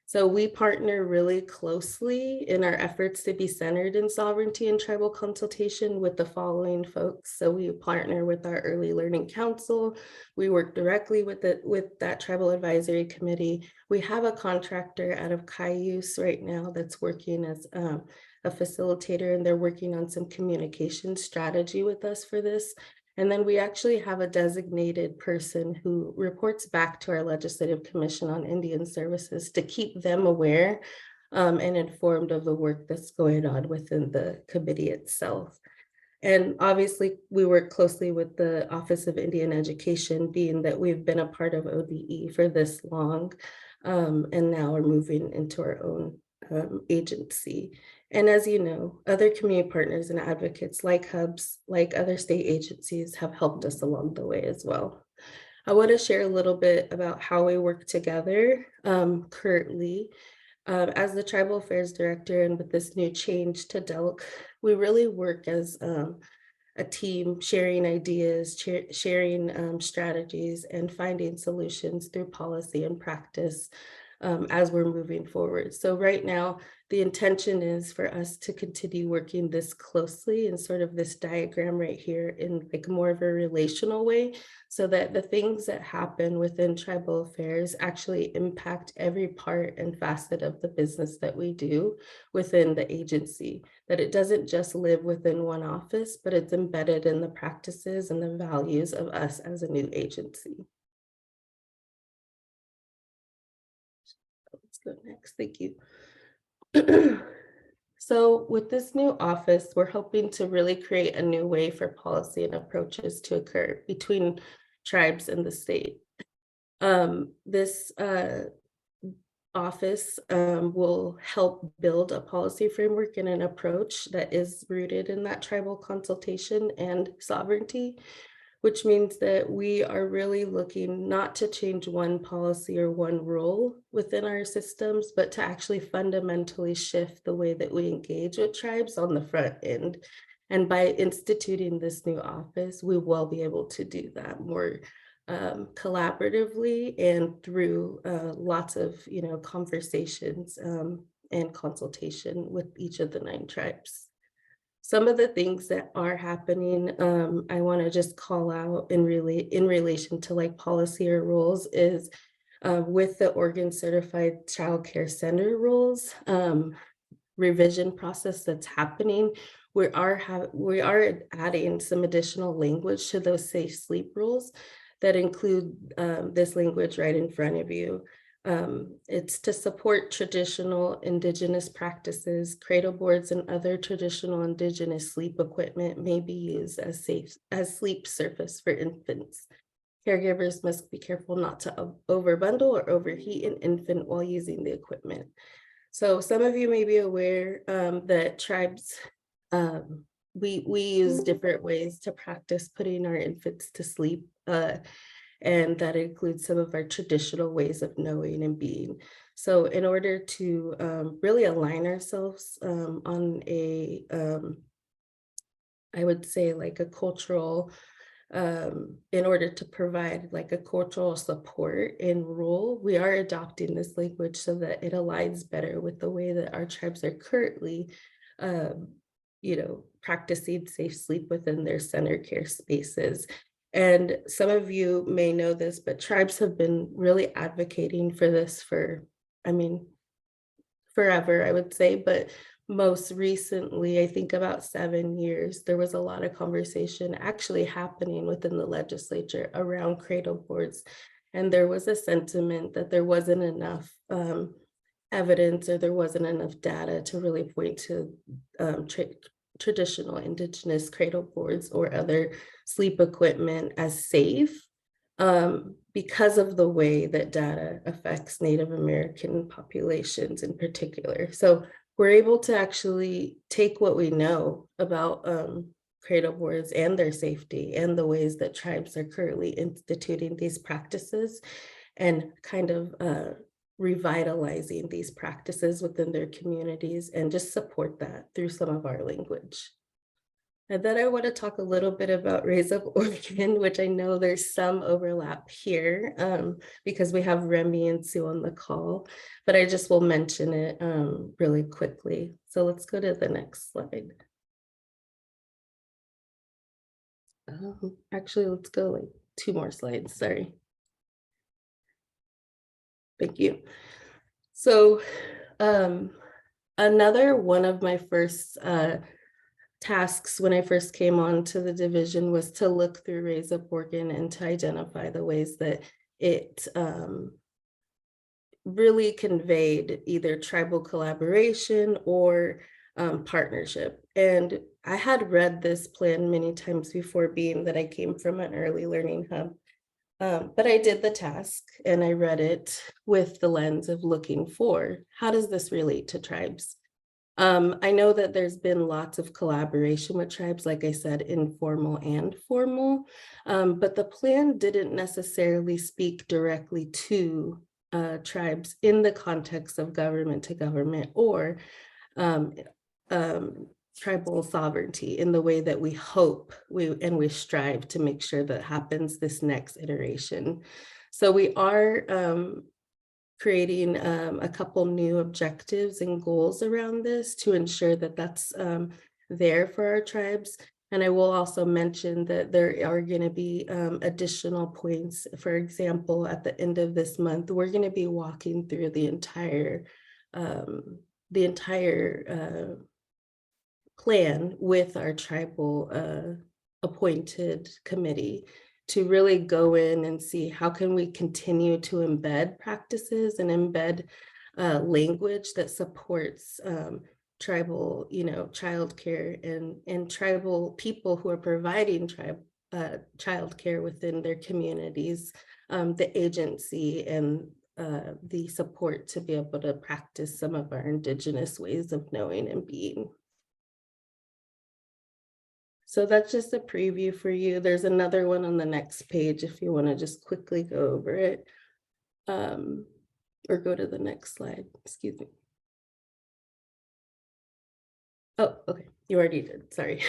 So we partner really closely in our efforts to be centered in sovereignty and tribal consultation with the following folks. So we partner with our Early Learning Council. We work directly with that Tribal Advisory Committee. We have a contractor out of Cayuse right now that's working as a facilitator, and they're working on some communication strategy with us for this. And then we actually have a designated person who reports back to our Legislative Commission on Indian Services to keep them aware and informed of the work that's going on within the committee itself. And obviously, we work closely with the Office of Indian Education, being that we've been a part of ODE for this long, and now we're moving into our own agency. And as you know, other community partners and advocates like hubs, like other state agencies, have helped us along the way as well. I want to share a little bit about how we work together currently. As the Tribal Affairs Director, and with this new change to DELC, we really work as a team sharing ideas, sharing strategies, and finding solutions through policy and practice as we're moving forward. So right now, the intention is for us to continue working this closely in sort of this diagram right here in like more of a relational way, so that the things that happen within tribal affairs actually impact every part and facet of the business that we do within the agency, that it doesn't just live within one office, but it's embedded in the practices and the values of us as a new agency. Let's go next, thank you. So with this new office, we're hoping to really create a new way for policy and approaches to occur between tribes and the state. This office will help build a policy framework and an approach that is rooted in that tribal consultation and sovereignty, which means that we are really looking not to change one policy or one rule within our systems, but to actually fundamentally shift the way that we engage with tribes on the front end. And by instituting this new office, we will be able to do that more collaboratively and through lots of conversations and consultation with each of the 9 tribes. Some of the things that are happening, I want to just call out in relation to like policy or rules is with the Oregon Certified Child Care Center rules revision process that's happening. We are adding some additional language to those safe sleep rules that include this language right in front of you. It's to support traditional Indigenous practices. Cradle boards and other traditional Indigenous sleep equipment may be used as sleep surface for infants. Caregivers must be careful not to overbundle or overheat an infant while using the equipment. So some of you may be aware that tribes, we use different ways to practice putting our infants to sleep. And that includes some of our traditional ways of knowing and being. So in order to really align ourselves on a, I would say like a cultural, in order to provide like a cultural support in rule, we are adopting this language so that it aligns better with the way that our tribes are currently, practicing safe sleep within their center care spaces. And some of you may know this, but tribes have been really advocating for this for, forever, I would say, but most recently, I think about 7 years, there was a lot of conversation actually happening within the legislature around cradle boards. And there was a sentiment that there wasn't enough evidence or there wasn't enough data to really point to traditional Indigenous cradle boards or other sleep equipment as safe because of the way that data affects Native American populations in particular. So we're able to actually take what we know about cradle boards and their safety and the ways that tribes are currently instituting these practices and kind of revitalizing these practices within their communities and just support that through some of our language. And then I want to talk a little bit about Raise Up Oregon, which I know there's some overlap here because we have Remy and Sue on the call, but I just will mention it really quickly. So let's go to the next slide. Actually, let's go like 2 more slides, sorry. Thank you. So another one of my first tasks when I first came on to the division was to look through Raise Up Oregon and to identify the ways that it really conveyed either tribal collaboration or partnership. And I had read this plan many times before, being that I came from an early learning hub. But I did the task and I read it with the lens of looking for, how does this relate to tribes? I know that there's been lots of collaboration with tribes, like I said, informal and formal, but the plan didn't necessarily speak directly to tribes in the context of government to government or tribal sovereignty in the way that we hope we strive to make sure that happens this next iteration. So we are creating a couple new objectives and goals around this to ensure that that's there for our tribes. And I will also mention that there are going to be additional points. For example, at the end of this month, we're going to be walking through the entire plan with our tribal appointed committee to really go in and see how can we continue to embed practices and embed language that supports tribal, childcare and tribal people who are providing childcare within their communities, the agency and the support to be able to practice some of our Indigenous ways of knowing and being. So that's just a preview for you. There's another one on the next page if you want to just quickly go over it. Or go to the next slide, excuse me. Oh, okay, you already did, sorry.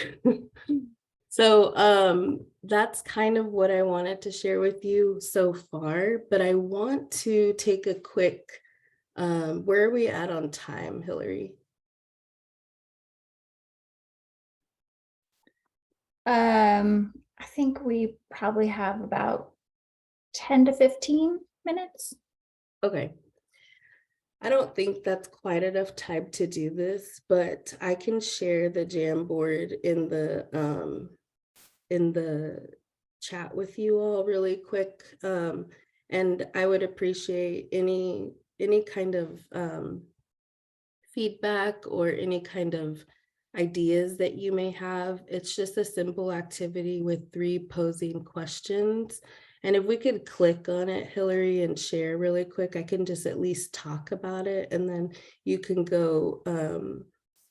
So that's kind of what I wanted to share with you so far, but I want to take a quick, where are we at on time, Hillary? I think we probably have about 10 to 15 minutes. Okay. I don't think that's quite enough time to do this, but I can share the Jamboard in the chat with you all really quick. And I would appreciate any kind of feedback or any kind of ideas that you may have. It's just a simple activity with 3 posing questions. And if we could click on it, Hillary, and share really quick, I can just at least talk about it and then you can go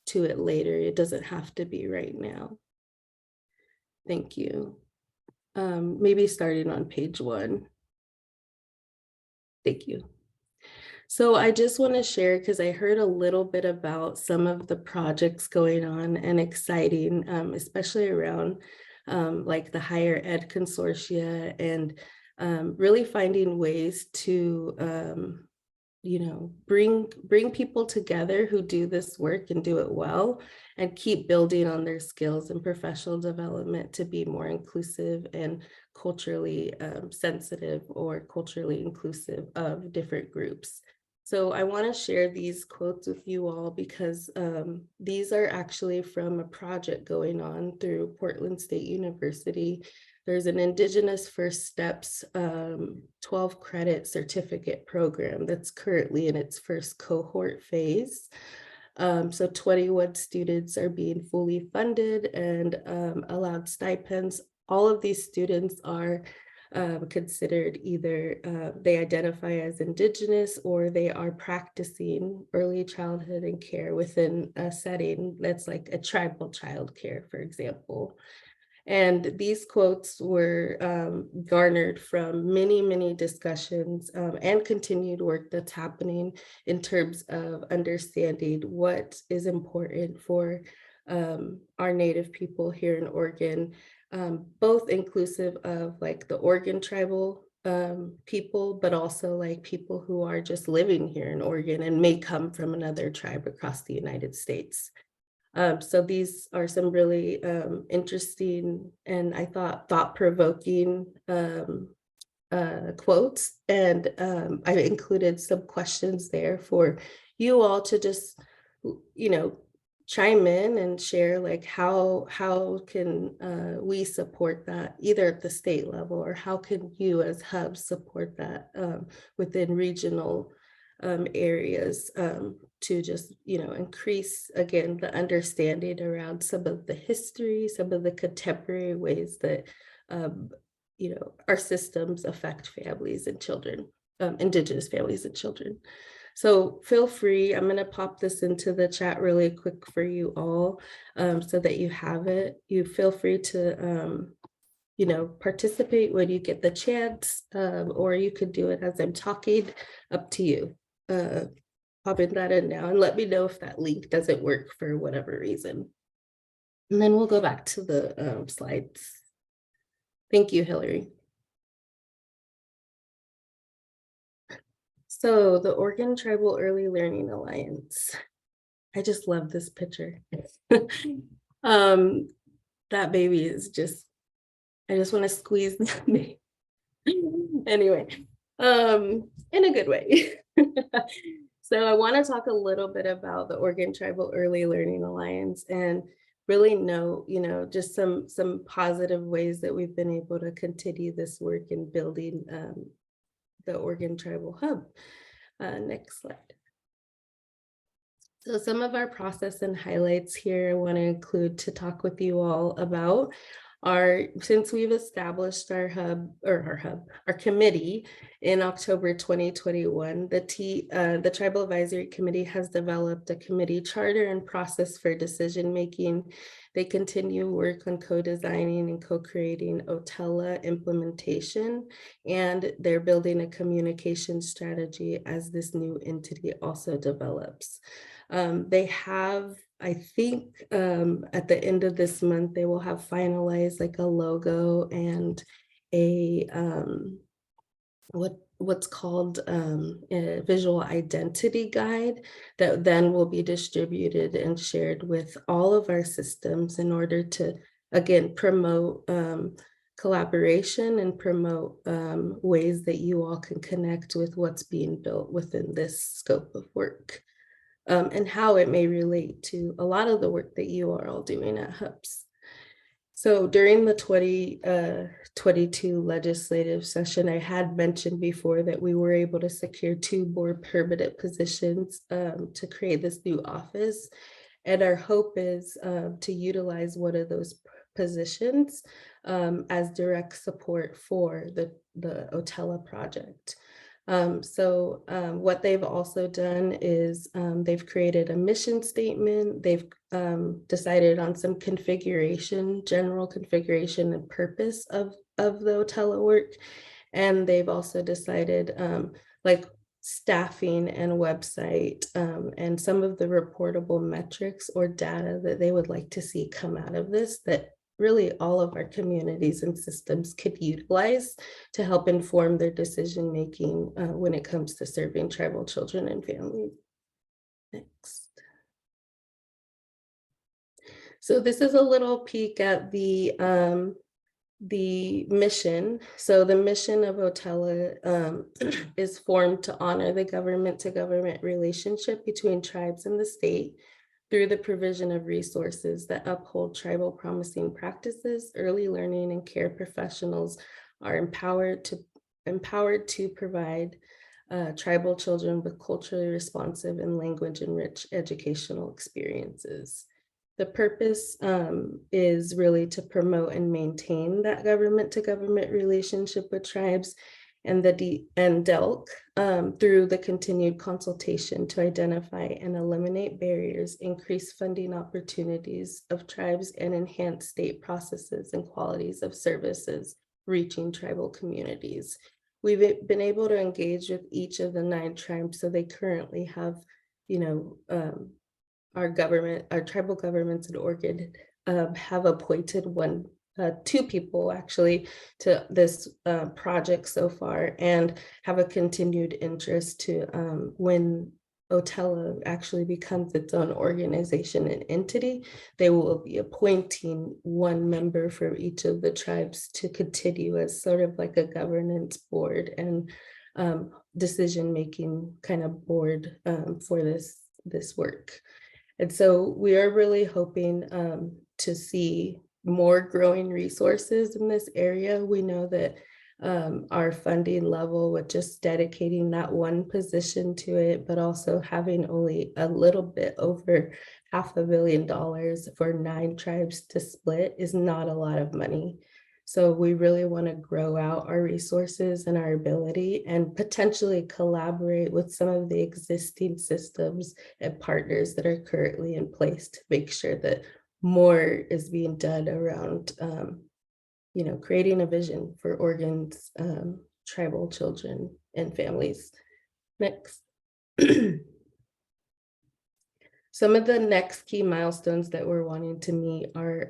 to it later. It doesn't have to be right now. Thank you. Maybe starting on page 1. Thank you. So I just want to share, because I heard a little bit about some of the projects going on and exciting, especially around like the higher ed consortia and really finding ways to, bring people together who do this work and do it well and keep building on their skills and professional development to be more inclusive and culturally sensitive or culturally inclusive of different groups. So I want to share these quotes with you all because these are actually from a project going on through Portland State University. There's an Indigenous First Steps 12 credit certificate program that's currently in its first cohort phase. So 21 students are being fully funded and allowed stipends. All of these students are considered either they identify as Indigenous or they are practicing early childhood and care within a setting that's like a tribal child care, for example. And these quotes were garnered from many, many discussions and continued work that's happening in terms of understanding what is important for our Native people here in Oregon, both inclusive of like the Oregon tribal people, but also like people who are just living here in Oregon and may come from another tribe across the United States. So these are some really interesting and I thought thought-provoking quotes, and I included some questions there for you all to just, chime in and share like how can we support that either at the state level, or how can you as hubs support that within regional areas to just, increase again the understanding around some of the history, some of the contemporary ways that our systems affect families and children, Indigenous families and children. So feel free, I'm going to pop this into the chat really quick for you all so that you have it. You feel free to, participate when you get the chance, or you could do it as I'm talking, up to you. Popping that in now and let me know if that link doesn't work for whatever reason. And then we'll go back to the slides. Thank you, Hillary. So the Oregon Tribal Early Learning Alliance. I just love this picture. That baby is just, I just want to squeeze that baby. Anyway, in a good way. So I want to talk a little bit about the Oregon Tribal Early Learning Alliance and really know, just some positive ways that we've been able to continue this work in building the Oregon Tribal Hub. Next slide. So some of our process and highlights here I want to include to talk with you all about are, since we've established our committee in October 2021, the Tribal Advisory Committee has developed a committee charter and process for decision making. They continue work on co-designing and co-creating OTELA implementation, and they're building a communication strategy as this new entity also develops. They have, I think at the end of this month, they will have finalized like a logo and a what's called a visual identity guide that then will be distributed and shared with all of our systems in order to, again, promote collaboration and promote ways that you all can connect with what's being built within this scope of work. And how it may relate to a lot of the work that you are all doing at HUBs. So during the 2022 legislative session, I had mentioned before that we were able to secure 2 board permanent positions to create this new office. And our hope is to utilize one of those positions as direct support for the OTELA project. What they've also done is they've created a mission statement. They've decided on some general configuration and purpose of the OTELA work. And they've also decided like staffing and website and some of the reportable metrics or data that they would like to see come out of this, that really all of our communities and systems could utilize to help inform their decision-making when it comes to serving tribal children and families. Next. So this is a little peek at the mission. So the mission of OTELA is formed to honor the government-to-government relationship between tribes and the state through the provision of resources that uphold tribal promising practices. Early learning and care professionals are empowered to provide tribal children with culturally responsive and language-enriched educational experiences. The purpose is really to promote and maintain that government-to-government relationship with tribes and DELC through the continued consultation to identify and eliminate barriers, increase funding opportunities of tribes, and enhance state processes and qualities of services reaching tribal communities. We've been able to engage with each of the 9 tribes, so they currently have, our tribal governments in Oregon have appointed 2 people actually to this project so far, and have a continued interest to when OTELA actually becomes its own organization and entity, they will be appointing 1 member for each of the tribes to continue as sort of like a governance board and decision-making kind of board for this work. And so we are really hoping to see more growing resources in this area. We know that our funding level with just dedicating that 1 position to it, but also having only a little bit over $500 million for 9 tribes to split is not a lot of money. So we really want to grow out our resources and our ability and potentially collaborate with some of the existing systems and partners that are currently in place to make sure that more is being done around, creating a vision for Oregon's tribal children and families. Next. Some of the next key milestones that we're wanting to meet are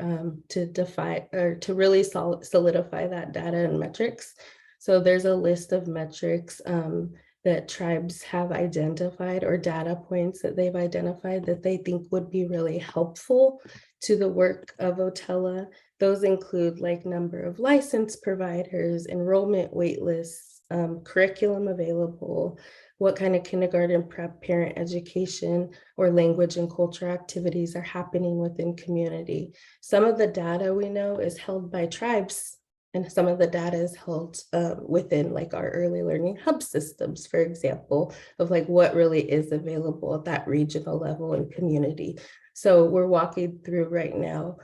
to define or to really solidify that data and metrics. So there's a list of metrics that tribes have identified, or data points that they've identified that they think would be really helpful to the work of Otella. Those include like number of licensed providers, enrollment wait lists, curriculum available, what kind of kindergarten prep parent education or language and culture activities are happening within community. Some of the data we know is held by tribes, and some of the data is held within like our early learning hub systems, for example, of like what really is available at that regional level and community. So we're walking through right now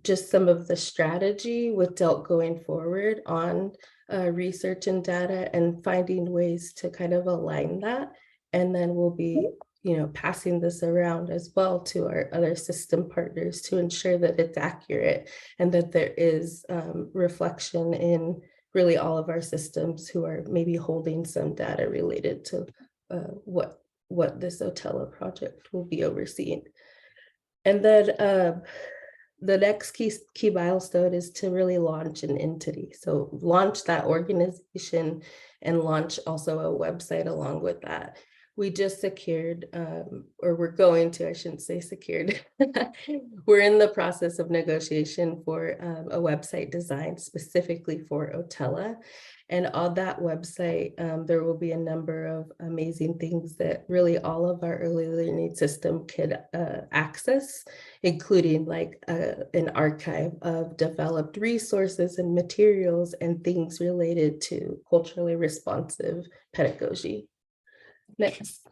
just some of the strategy with DELT going forward on research and data and finding ways to kind of align that. And then we'll be, you know, passing this around as well to our other system partners to ensure that it's accurate and that there is reflection in really all of our systems who are maybe holding some data related to what this Otella project will be overseeing. And then the next key milestone is to really launch an entity. So launch that organization and launch also a website along with that. We just secured, or we're going to, I shouldn't say secured. We're in the process of negotiation for a website design specifically for Otella. And on that website, there will be a number of amazing things that really all of our early learning system could access, including like an archive of developed resources and materials and things related to culturally responsive pedagogy. Next.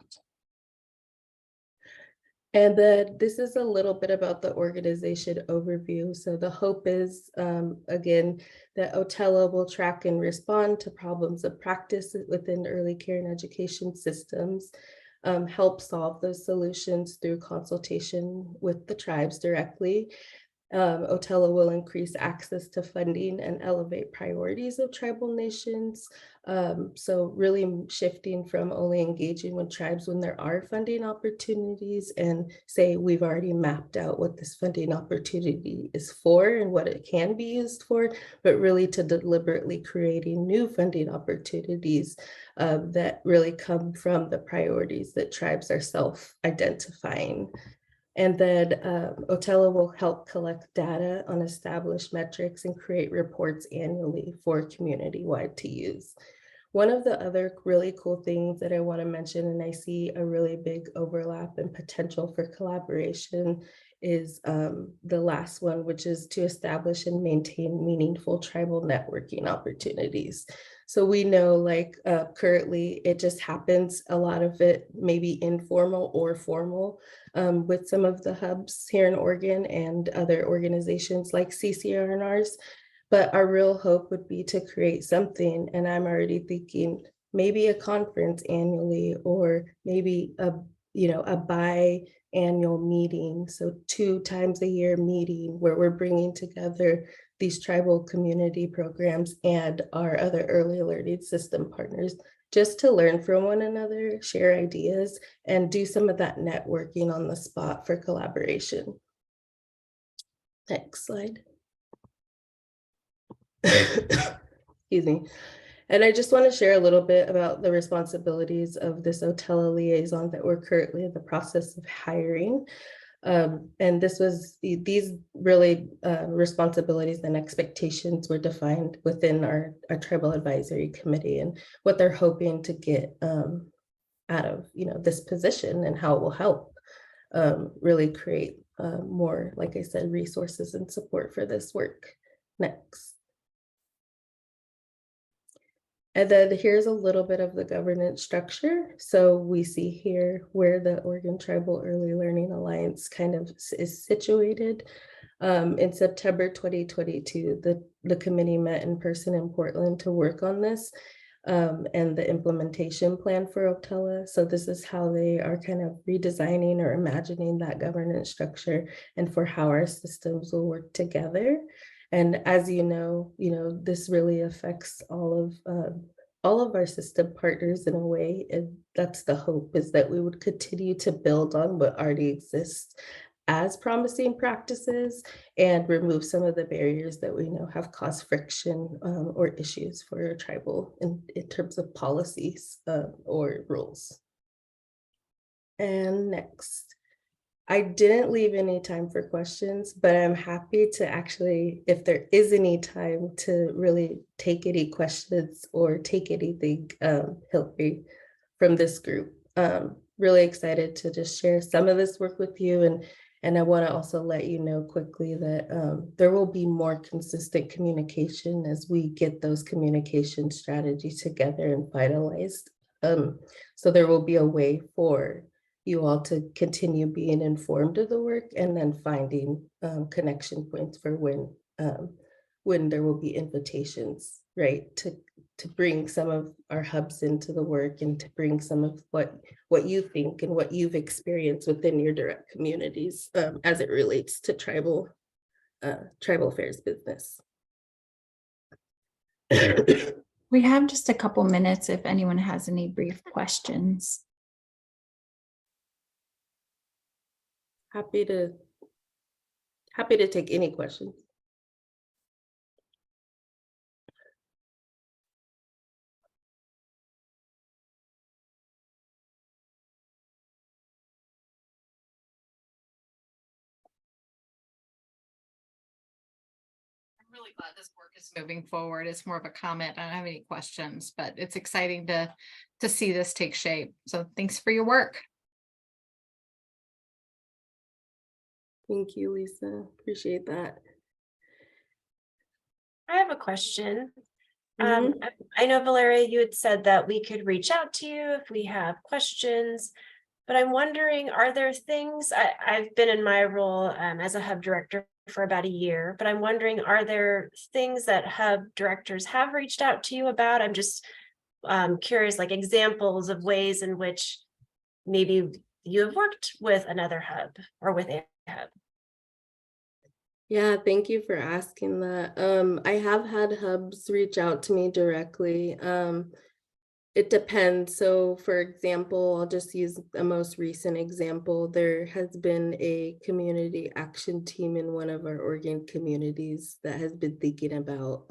And then this is a little bit about the organization overview. So the hope is, again, that Otella will track and respond to problems of practice within early care and education systems, help solve those solutions through consultation with the tribes directly. Otella will increase access to funding and elevate priorities of tribal nations. So really shifting from only engaging with tribes when there are funding opportunities and say we've already mapped out what this funding opportunity is for and what it can be used for, but really to deliberately creating new funding opportunities that really come from the priorities that tribes are self-identifying. And then Otella will help collect data on established metrics and create reports annually for community-wide to use. One of the other really cool things that I want to mention, and I see a really big overlap and potential for collaboration, is the last one, which is to establish and maintain meaningful tribal networking opportunities. So we know like currently it just happens, a lot of it maybe informal or formal with some of the hubs here in Oregon and other organizations like CCRNRs. But our real hope would be to create something, and I'm already thinking maybe a conference annually or maybe a biannual meeting. So 2 times a year meeting where we're bringing together these tribal community programs and our other early learning system partners just to learn from one another, share ideas, and do some of that networking on the spot for collaboration. Next slide. Excuse me. And I just want to share a little bit about the responsibilities of this Otella liaison that we're currently in the process of hiring. And these really responsibilities and expectations were defined within our tribal advisory committee and what they're hoping to get out of this position and how it will help really create more, like I said, resources and support for this work. Next. And then here's a little bit of the governance structure. So we see here where the Oregon Tribal Early Learning Alliance kind of is situated. In September 2022, the committee met in person in Portland to work on this and the implementation plan for Otella. So this is how they are kind of redesigning or imagining that governance structure and for how our systems will work together. And as you know, this really affects all of all of our system partners in a way. And that's the hope, is that we would continue to build on what already exists as promising practices and remove some of the barriers that we know have caused friction or issues for tribal in terms of policies or rules. And next, I didn't leave any time for questions, but I'm happy to actually, if there is any time, to really take any questions or take anything, Hillary, from this group. Really excited to just share some of this work with you. And I want to also let you know quickly that there will be more consistent communication as we get those communication strategies together and finalized. So there will be a way for you all to continue being informed of the work and then finding connection points for when there will be invitations, right, to bring some of our hubs into the work and to bring some of what you think and what you've experienced within your direct communities as it relates to tribal affairs business. We have just a couple minutes if anyone has any brief questions. Happy to take any questions. I'm really glad this work is moving forward. It's more of a comment. I don't have any questions, but it's exciting to see this take shape. So thanks for your work. Thank you, Lisa. Appreciate that. I have a question. Mhm. I know, Valeria, you had said that we could reach out to you if we have questions, but I'm wondering, are there things, I've been in my role as a hub director for about a year, but I'm wondering, are there things that hub directors have reached out to you about? I'm just curious, like examples of ways in which maybe you have worked with another hub or with a hub. Yeah, thank you for asking that. I have had hubs reach out to me directly. It depends. So for example, I'll just use a most recent example. There has been a community action team in one of our Oregon communities that has been thinking about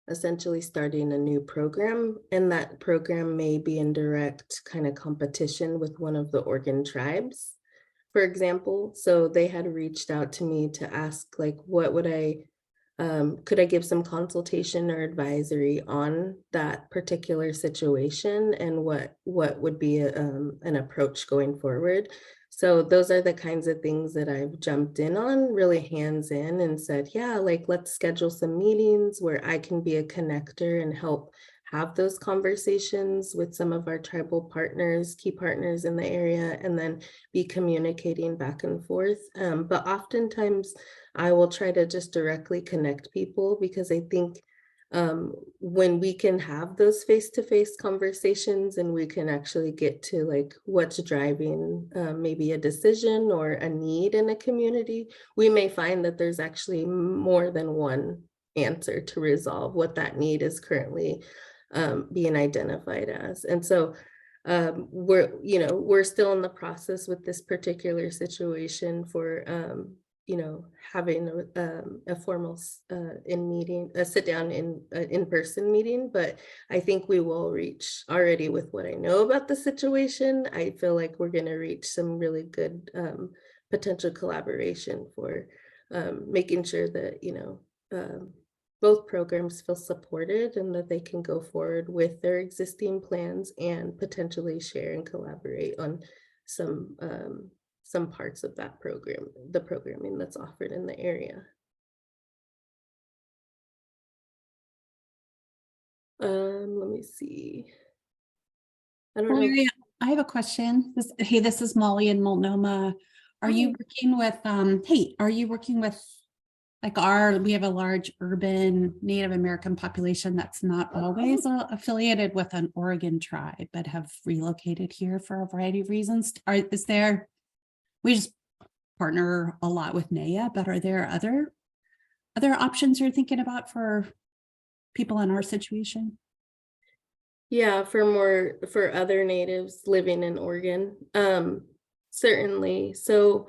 essentially starting a new program, and that program may be in direct kind of competition with one of the Oregon tribes, for example. So they had reached out to me to ask, like, what would could I give some consultation or advisory on that particular situation, and what would be an approach going forward. So those are the kinds of things that I've jumped in on, really hands in, and said, yeah, like, let's schedule some meetings where I can be a connector and help have those conversations with some of our tribal partners, key partners in the area, and then be communicating back and forth. But oftentimes I will try to just directly connect people, because I think when we can have those face-to-face conversations and we can actually get to like what's driving maybe a decision or a need in a community, we may find that there's actually more than one answer to resolve what that need is currently being identified as. And so we're still in the process with this particular situation for having a formal sit down in-person meeting. But I think we will reach, already with what I know about the situation, I feel like we're going to reach some really good potential collaboration for making sure that both programs feel supported and that they can go forward with their existing plans and potentially share and collaborate on some parts of that program, the programming that's offered in the area. Let me see. I don't know. Valeria, I have a question. This is Molly in Multnomah. Are you working with, are you working with like we have a large urban Native American population that's not always affiliated with an Oregon tribe, but have relocated here for a variety of reasons. We just partner a lot with NAIA, but are there other options you're thinking about for people in our situation? Yeah, for other natives living in Oregon. Certainly. So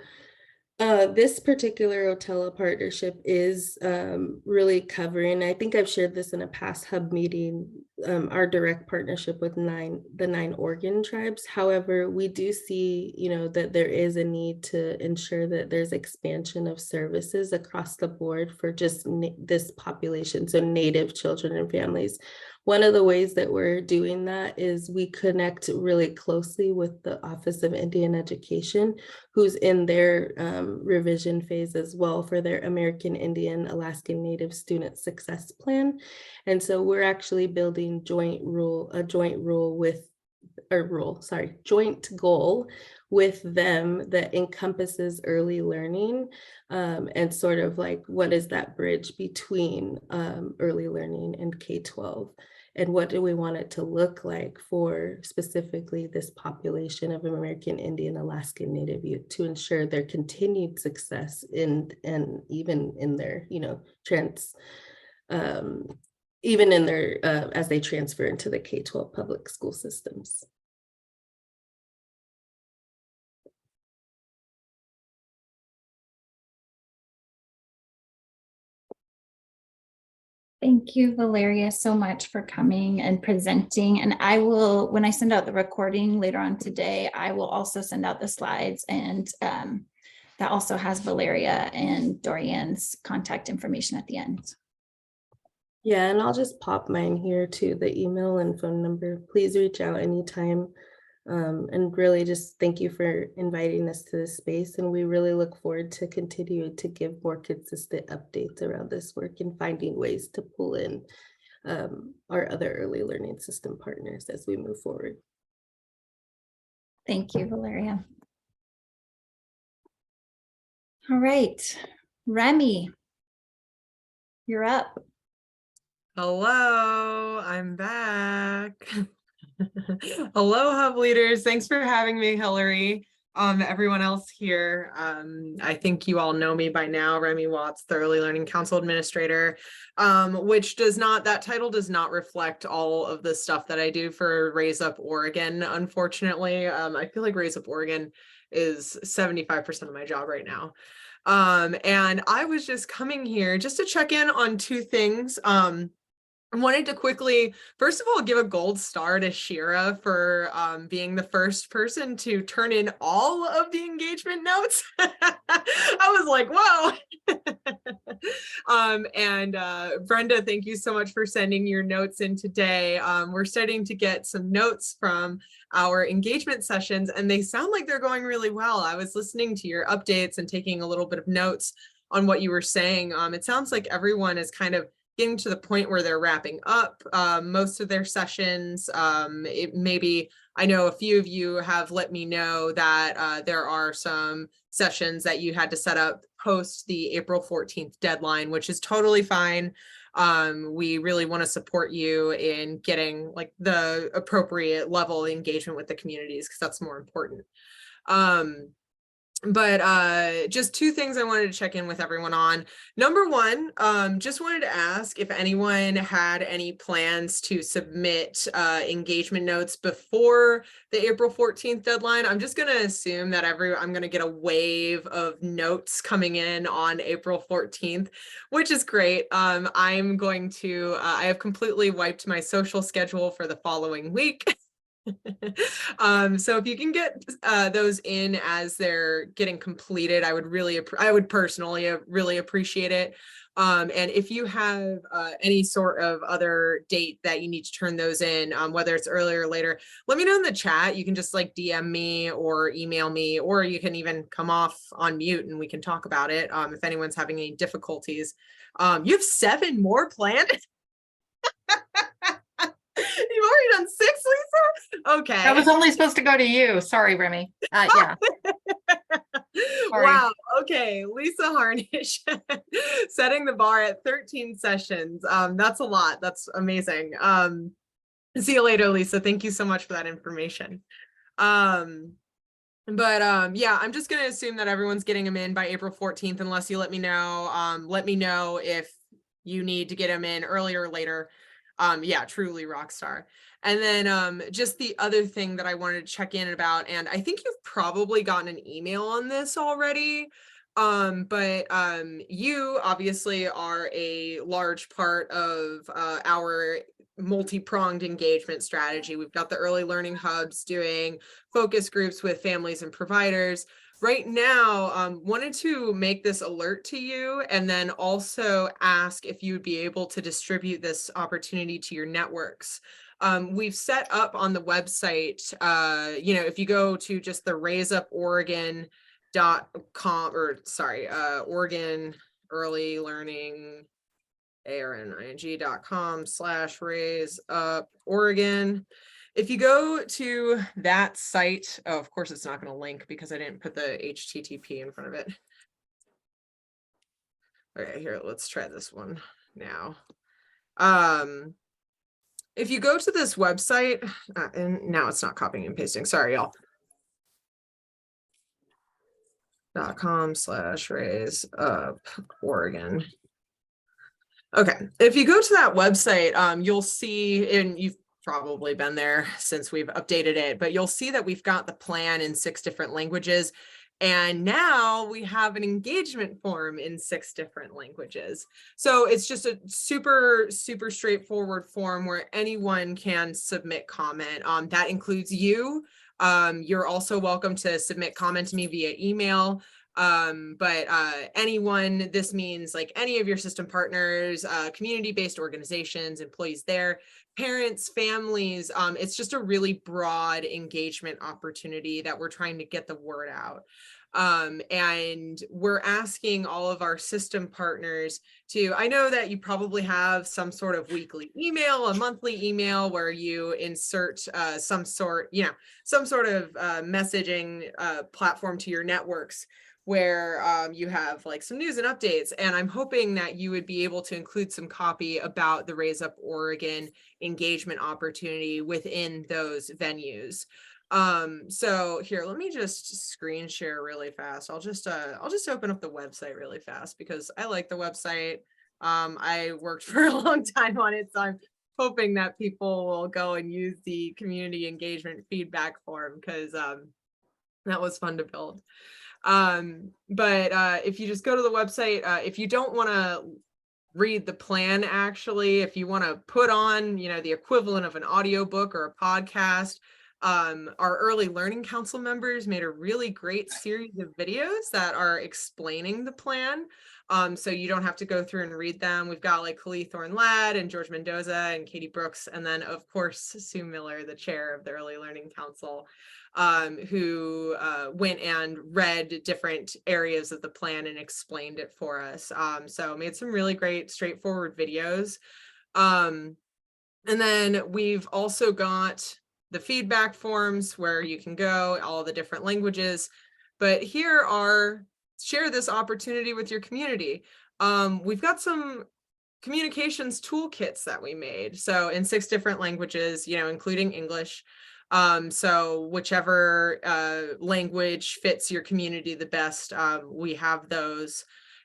this particular Otella partnership is really covering, I think I've shared this in a past hub meeting, our direct partnership with the 9 Oregon tribes. However, we do see, that there is a need to ensure that there's expansion of services across the board for just this population, so Native children and families. One of the ways that we're doing that is we connect really closely with the Office of Indian Education, who's in their revision phase as well for their American Indian Alaskan Native Student Success Plan. And so we're actually building joint goal with them that encompasses early learning and sort of like what is that bridge between early learning and K-12. And what do we want it to look like for specifically this population of American Indian Alaskan Native youth to ensure their continued success and even in their, even in their, as they transfer into the K-12 public school systems. Thank you, Valeria, so much for coming and presenting. And I will, when I send out the recording later on today, I will also send out the slides, and that also has Valeria and Dorian's contact information at the end. Yeah, and I'll just pop mine here too, the email and phone number. Please reach out anytime. And really just thank you for inviting us to this space. And we really look forward to continue to give more consistent updates around this work and finding ways to pull in our other early learning system partners as we move forward. Thank you, Valeria. All right, Remy, you're up. Hello, I'm back. Hello, Hub leaders. Thanks for having me, Hillary. Everyone else here, I think you all know me by now, Remy Watts, the Early Learning Council Administrator, which that title does not reflect all of the stuff that I do for Raise Up Oregon, unfortunately. I feel like Raise Up Oregon is 75% of my job right now. And I was just coming here just to check in on 2 things. I wanted to quickly, first of all, give a gold star to Shira for being the first person to turn in all of the engagement notes. I was like, whoa. And Brenda, thank you so much for sending your notes in today. We're starting to get some notes from our engagement sessions, and they sound like they're going really well. I was listening to your updates and taking a little bit of notes on what you were saying. It sounds like everyone is kind of getting to the point where they're wrapping up most of their sessions. Maybe I know a few of you have let me know that there are some sessions that you had to set up post the April 14th deadline, which is totally fine. We really want to support you in getting like the appropriate level of engagement with the communities, because that's more important. But just 2 things I wanted to check in with everyone on. Number 1, just wanted to ask if anyone had any plans to submit engagement notes before the April 14th deadline. I'm just going to assume that I'm going to get a wave of notes coming in on April 14th, which is great. I'm going to, I have completely wiped my social schedule for the following week. So if you can get those in as they're getting completed, I would personally really appreciate it. And if you have any sort of other date that you need to turn those in, whether it's earlier or later, let me know in the chat. You can just like DM me or email me, or you can even come off on mute and we can talk about it if anyone's having any difficulties. You have 7 more planned? You've already done 6, Lisa? Okay. That was only supposed to go to you. Sorry, Remy. Yeah. Wow. Okay. Lisa Harnish setting the bar at 13 sessions. That's a lot. That's amazing. See you later, Lisa. Thank you so much for that information. Yeah, I'm just going to assume that everyone's getting them in by April 14th, unless you let me know. Let me know if you need to get them in earlier or later. Yeah, truly rock star. And then just the other thing that I wanted to check in about, and I think you've probably gotten an email on this already, but you obviously are a large part of our multi-pronged engagement strategy. We've got the early learning hubs doing focus groups with families and providers. Right now, wanted to make this alert to you and then also ask if you would be able to distribute this opportunity to your networks. We've set up on the website, if you go to just the raiseuporegon.com, or sorry, Oregon Early Learning, arning.com/raiseuporegon. If you go to that site, oh, of course, it's not going to link because I didn't put the HTTP in front of it. Okay, here, let's try this one now. If you go to this website, and now it's not copying and pasting, sorry, y'all. .com/raiseuporegon. Okay, if you go to that website, you'll see, and you've probably been there since we've updated it, but you'll see that we've got the plan in 6 different languages. And now we have an engagement form in 6 different languages. So it's just a super, super straightforward form where anyone can submit comment. That includes you. You're also welcome to submit comment to me via email. But anyone, this means like any of your system partners, community-based organizations, employees there, parents, families. It's just a really broad engagement opportunity that we're trying to get the word out. And we're asking all of our system partners to, I know that you probably have some sort of weekly email, a monthly email where you insert some sort of messaging platform to your networks, where you have like some news and updates. And I'm hoping that you would be able to include some copy about the Raise Up Oregon engagement opportunity within those venues. So here, let me just screen share really fast. I'll just open up the website really fast because I like the website. I worked for a long time on it, so I'm hoping that people will go and use the community engagement feedback form because that was fun to build. But if you just go to the website, if you don't want to read the plan, actually, if you want to put on, the equivalent of an audiobook or a podcast, our early learning council members made a really great series of videos that are explaining the plan. So you don't have to go through and read them. We've got like Khalid Thorne-Ladd and George Mendoza and Katie Brooks. And then of course, Sue Miller, the chair of the Early Learning Council, who went and read different areas of the plan and explained it for us. So made some really great straightforward videos. And then we've also got the feedback forms where you can go, all the different languages. But here are, share this opportunity with your community. We've got some communications toolkits that we made. So in 6 different languages, including English. So whichever language fits your community the best, we have those.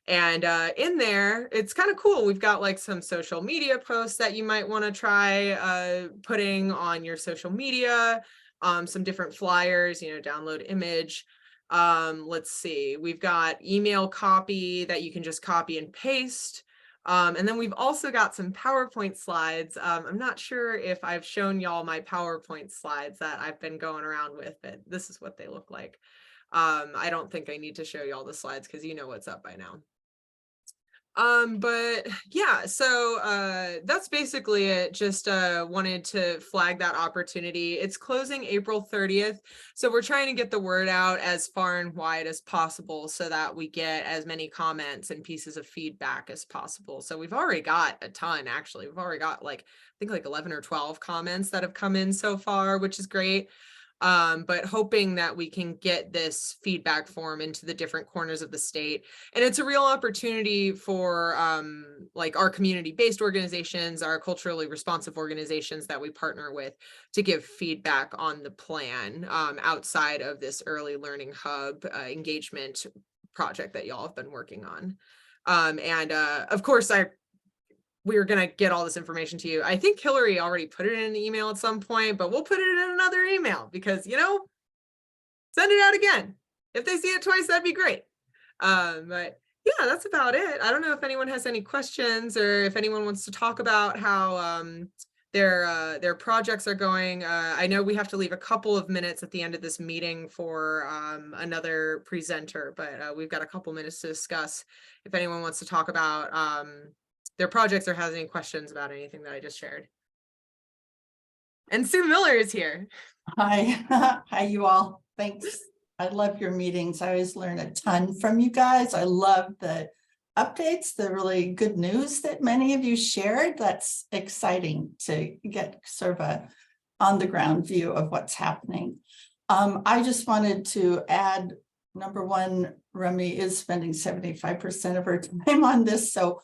And in there, it's kind of cool. We've got like some social media posts that you might want to try putting on your social media, some different flyers, download image. Let's see, we've got email copy that you can just copy and paste. And then we've also got some PowerPoint slides. I'm not sure if I've shown y'all my PowerPoint slides that I've been going around with, but this is what they look like. I don't think I need to show y'all the slides because you know what's up by now. But yeah, so that's basically it. Just wanted to flag that opportunity. It's closing April 30th. So we're trying to get the word out as far and wide as possible so that we get as many comments and pieces of feedback as possible. So we've already got a ton, actually. We've already got I think 11 or 12 comments that have come in so far, which is great. But hoping that we can get this feedback form into the different corners of the state. And it's a real opportunity for our community-based organizations, our culturally responsive organizations that we partner with to give feedback on the plan outside of this early learning hub engagement project that y'all have been working on. And of course, I we're gonna get all this information to you. I think Hillary already put it in an email at some point, but we'll put it in another email because, you know, send it out again. If they see it twice, that'd be great. But yeah, that's about it. I don't know if anyone has any questions or if anyone wants to talk about how their projects are going. I know we have to leave a couple of minutes at the end of this meeting for another presenter, but we've got a couple minutes to discuss if anyone wants to talk about their projects or has any questions about anything that I just shared. And Sue Miller is here. Hi, hi you all. Thanks. I love your meetings. I always learn a ton from you guys. I love the updates, the really good news that many of you shared. That's exciting to get sort of a on the ground view of what's happening. I just wanted to add, number one, Remy is spending 75% of her time on this. So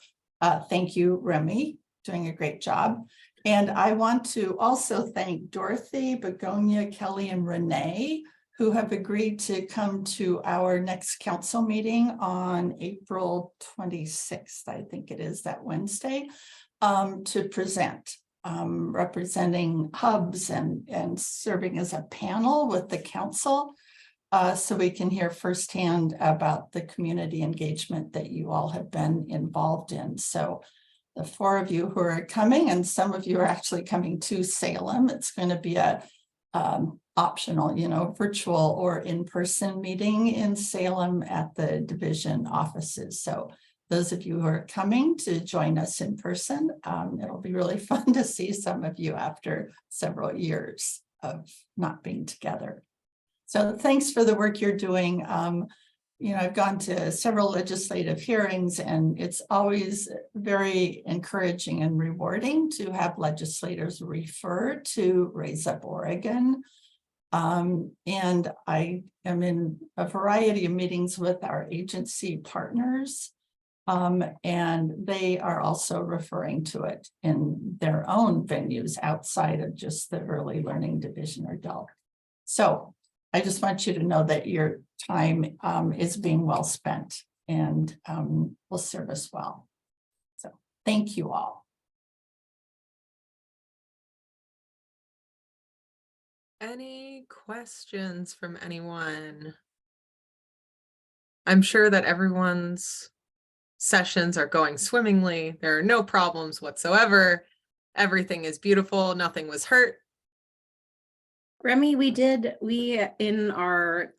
thank you, Remy, doing a great job. And I want to also thank Dorothy, Begonia, Kelly, and Renee, who have agreed to come to our next council meeting on April 26th, I think it is, that Wednesday, to present, representing hubs and serving as a panel with the council, so we can hear firsthand about the community engagement that you all have been involved in. So the four of you who are coming, and some of you are actually coming to Salem, it's going to be a optional, you know, virtual or in-person meeting in Salem at the division offices. So those of you who are coming to join us in person, it'll be really fun to see some of you after several years of not being together. So thanks for the work you're doing. You know, I've gone to several legislative hearings, and it's always very encouraging and rewarding to have legislators refer to Raise Up Oregon. And I am in a variety of meetings with our agency partners, and they are also referring to it in their own venues outside of just the early learning division or adult. So I just want you to know that your time is being well spent and will serve us well. So thank you all. Any questions from anyone? I'm sure that everyone's sessions are going swimmingly. There are no problems whatsoever. Everything is beautiful. Nothing was hurt. Remy, we in our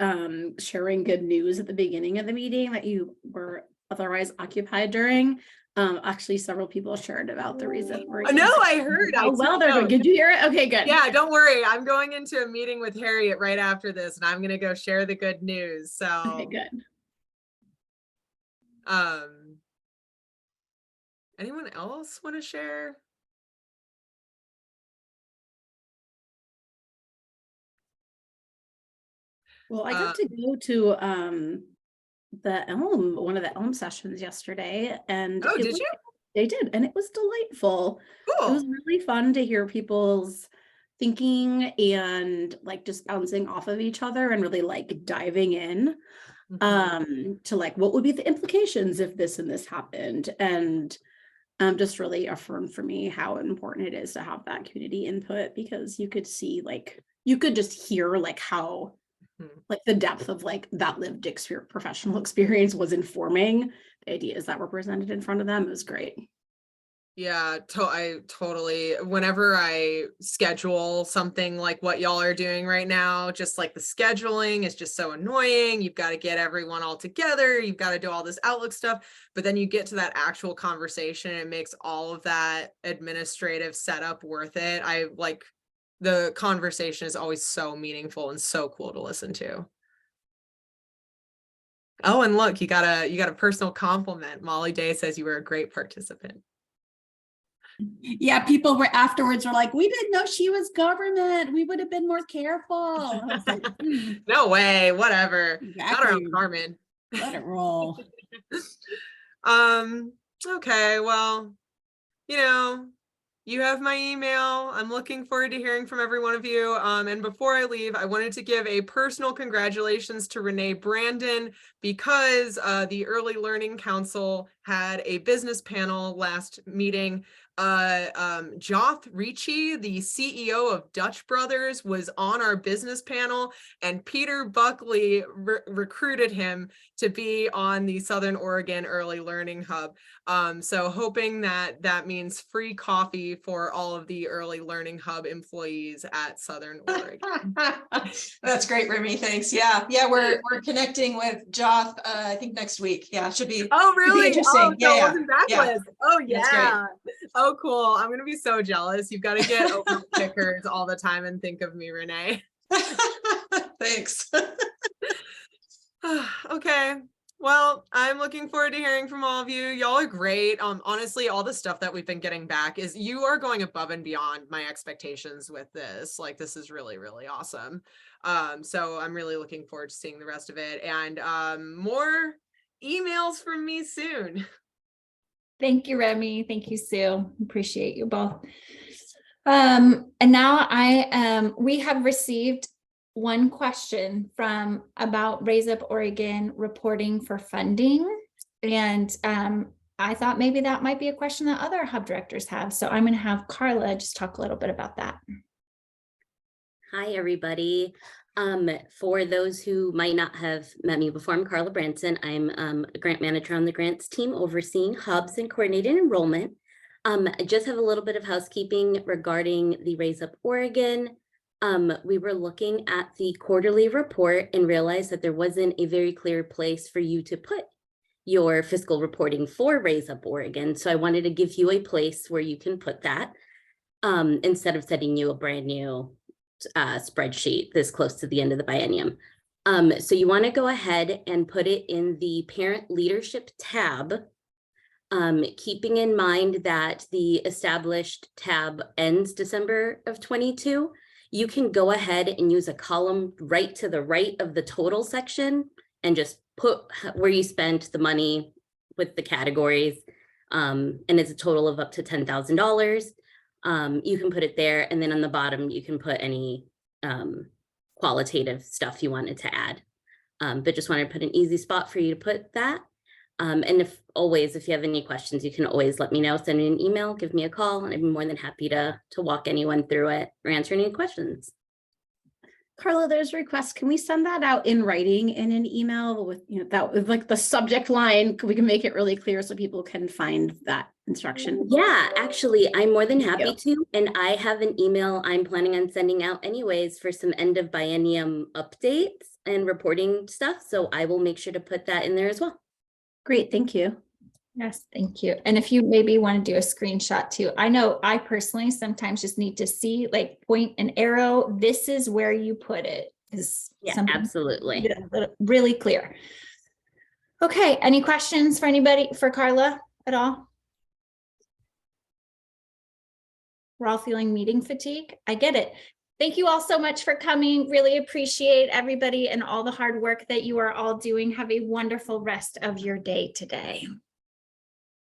sharing good news at the beginning of the meeting that you were otherwise occupied during. Actually, several people shared about the reason. No, I heard. Oh, well, they're good. Did you hear it? Okay, good. Yeah, don't worry. I'm going into a meeting with Harriet right after this, and I'm going to go share the good news. So okay, good. Anyone else want to share? Well, I got to go to one of the Elm sessions yesterday, and oh, did you? They did, and it was delightful. Cool. It was really fun to hear people's thinking and like just bouncing off of each other and really like diving in to like what would be the implications if this and this happened, and just really affirmed for me how important it is to have that community input, because you could see like you could just hear like how like the depth of like that lived professional experience was informing the ideas that were presented in front of them. It was great. Yeah, I totally, whenever I schedule something like what y'all are doing right now, just like the scheduling is just so annoying. You've got to get everyone all together. You've got to do all this Outlook stuff, but then you get to that actual conversation and it makes all of that administrative setup worth it. I like the conversation is always so meaningful and so cool to listen to. Oh, and look, you got a personal compliment. Molly Day says you were a great participant. Yeah, people were afterwards were like, we didn't know she was government. We would have been more careful. Like, no way, whatever. Exactly. Not around Carmen. Let it roll. Okay, well, you know, you have my email. I'm looking forward to hearing from every one of you. And before I leave, I wanted to give a personal congratulations to Renee Brandon because the Early Learning Council had a business panel last meeting. Joth Ricci, the CEO of Dutch Brothers, was on our business panel, and Peter Buckley recruited him to be on the Southern Oregon Early Learning Hub. So hoping that means free coffee for all of the Early Learning Hub employees at Southern Oregon. That's great, Remy. Thanks. Yeah, we're connecting with Joth. I think next week. Yeah, should be. Oh, really? Interesting. Oh, Yeah, wasn't backlist. Oh, That's great. yeah. Oh, cool. I'm gonna be so jealous. You've got to get over stickers all the time and think of me, Renee. Thanks. Okay. Well, I'm looking forward to hearing from all of you. Y'all are great. Honestly, all the stuff that we've been getting back is you are going above and beyond my expectations with this. Like, this is really, really awesome. So I'm really looking forward to seeing the rest of it, and more emails from me soon. Thank you, Remy. Thank you, Sue. Appreciate you both. And now we have received one question from about Raise Up Oregon reporting for funding. And I thought maybe that might be a question that other hub directors have. So I'm going to have Carla just talk a little bit about that. Hi, everybody. For those who might not have met me before, I'm Carla Branson. I'm a grant manager on the grants team overseeing hubs and coordinated enrollment. I just have a little bit of housekeeping regarding the Raise Up Oregon. We were looking at the quarterly report and realized that there wasn't a very clear place for you to put your fiscal reporting for Raise Up Oregon. So I wanted to give you a place where you can put that instead of sending you a brand new spreadsheet this close to the end of the biennium. So you want to go ahead and put it in the parent leadership tab, keeping in mind that the established tab ends December of 22. You can go ahead and use a column right to the right of the total section and just put where you spent the money with the categories. And it's a total of up to $10,000. You can put it there, and then on the bottom you can put any qualitative stuff you wanted to add, but just wanted to put an easy spot for you to put that. And if you have any questions, you can always let me know. Send me an email, give me a call, and I'd be more than happy to walk anyone through it or answer any questions. Carla, there's a request. Can we send that out in writing in an email with, that with like the subject line? We can make it really clear so people can find that instruction. Yeah, actually, I'm more than happy to. And I have an email I'm planning on sending out anyways for some end of biennium updates and reporting stuff. So I will make sure to put that in there as well. Great, thank you. Yes, thank you. And if you maybe want to do a screenshot too, I know I personally sometimes just need to see, like, point an arrow. This is where you put it. Yeah, absolutely. Really clear. Okay, any questions for anybody, for Carla at all? We're all feeling meeting fatigue. I get it. Thank you all so much for coming. Really appreciate everybody and all the hard work that you are all doing. Have a wonderful rest of your day today.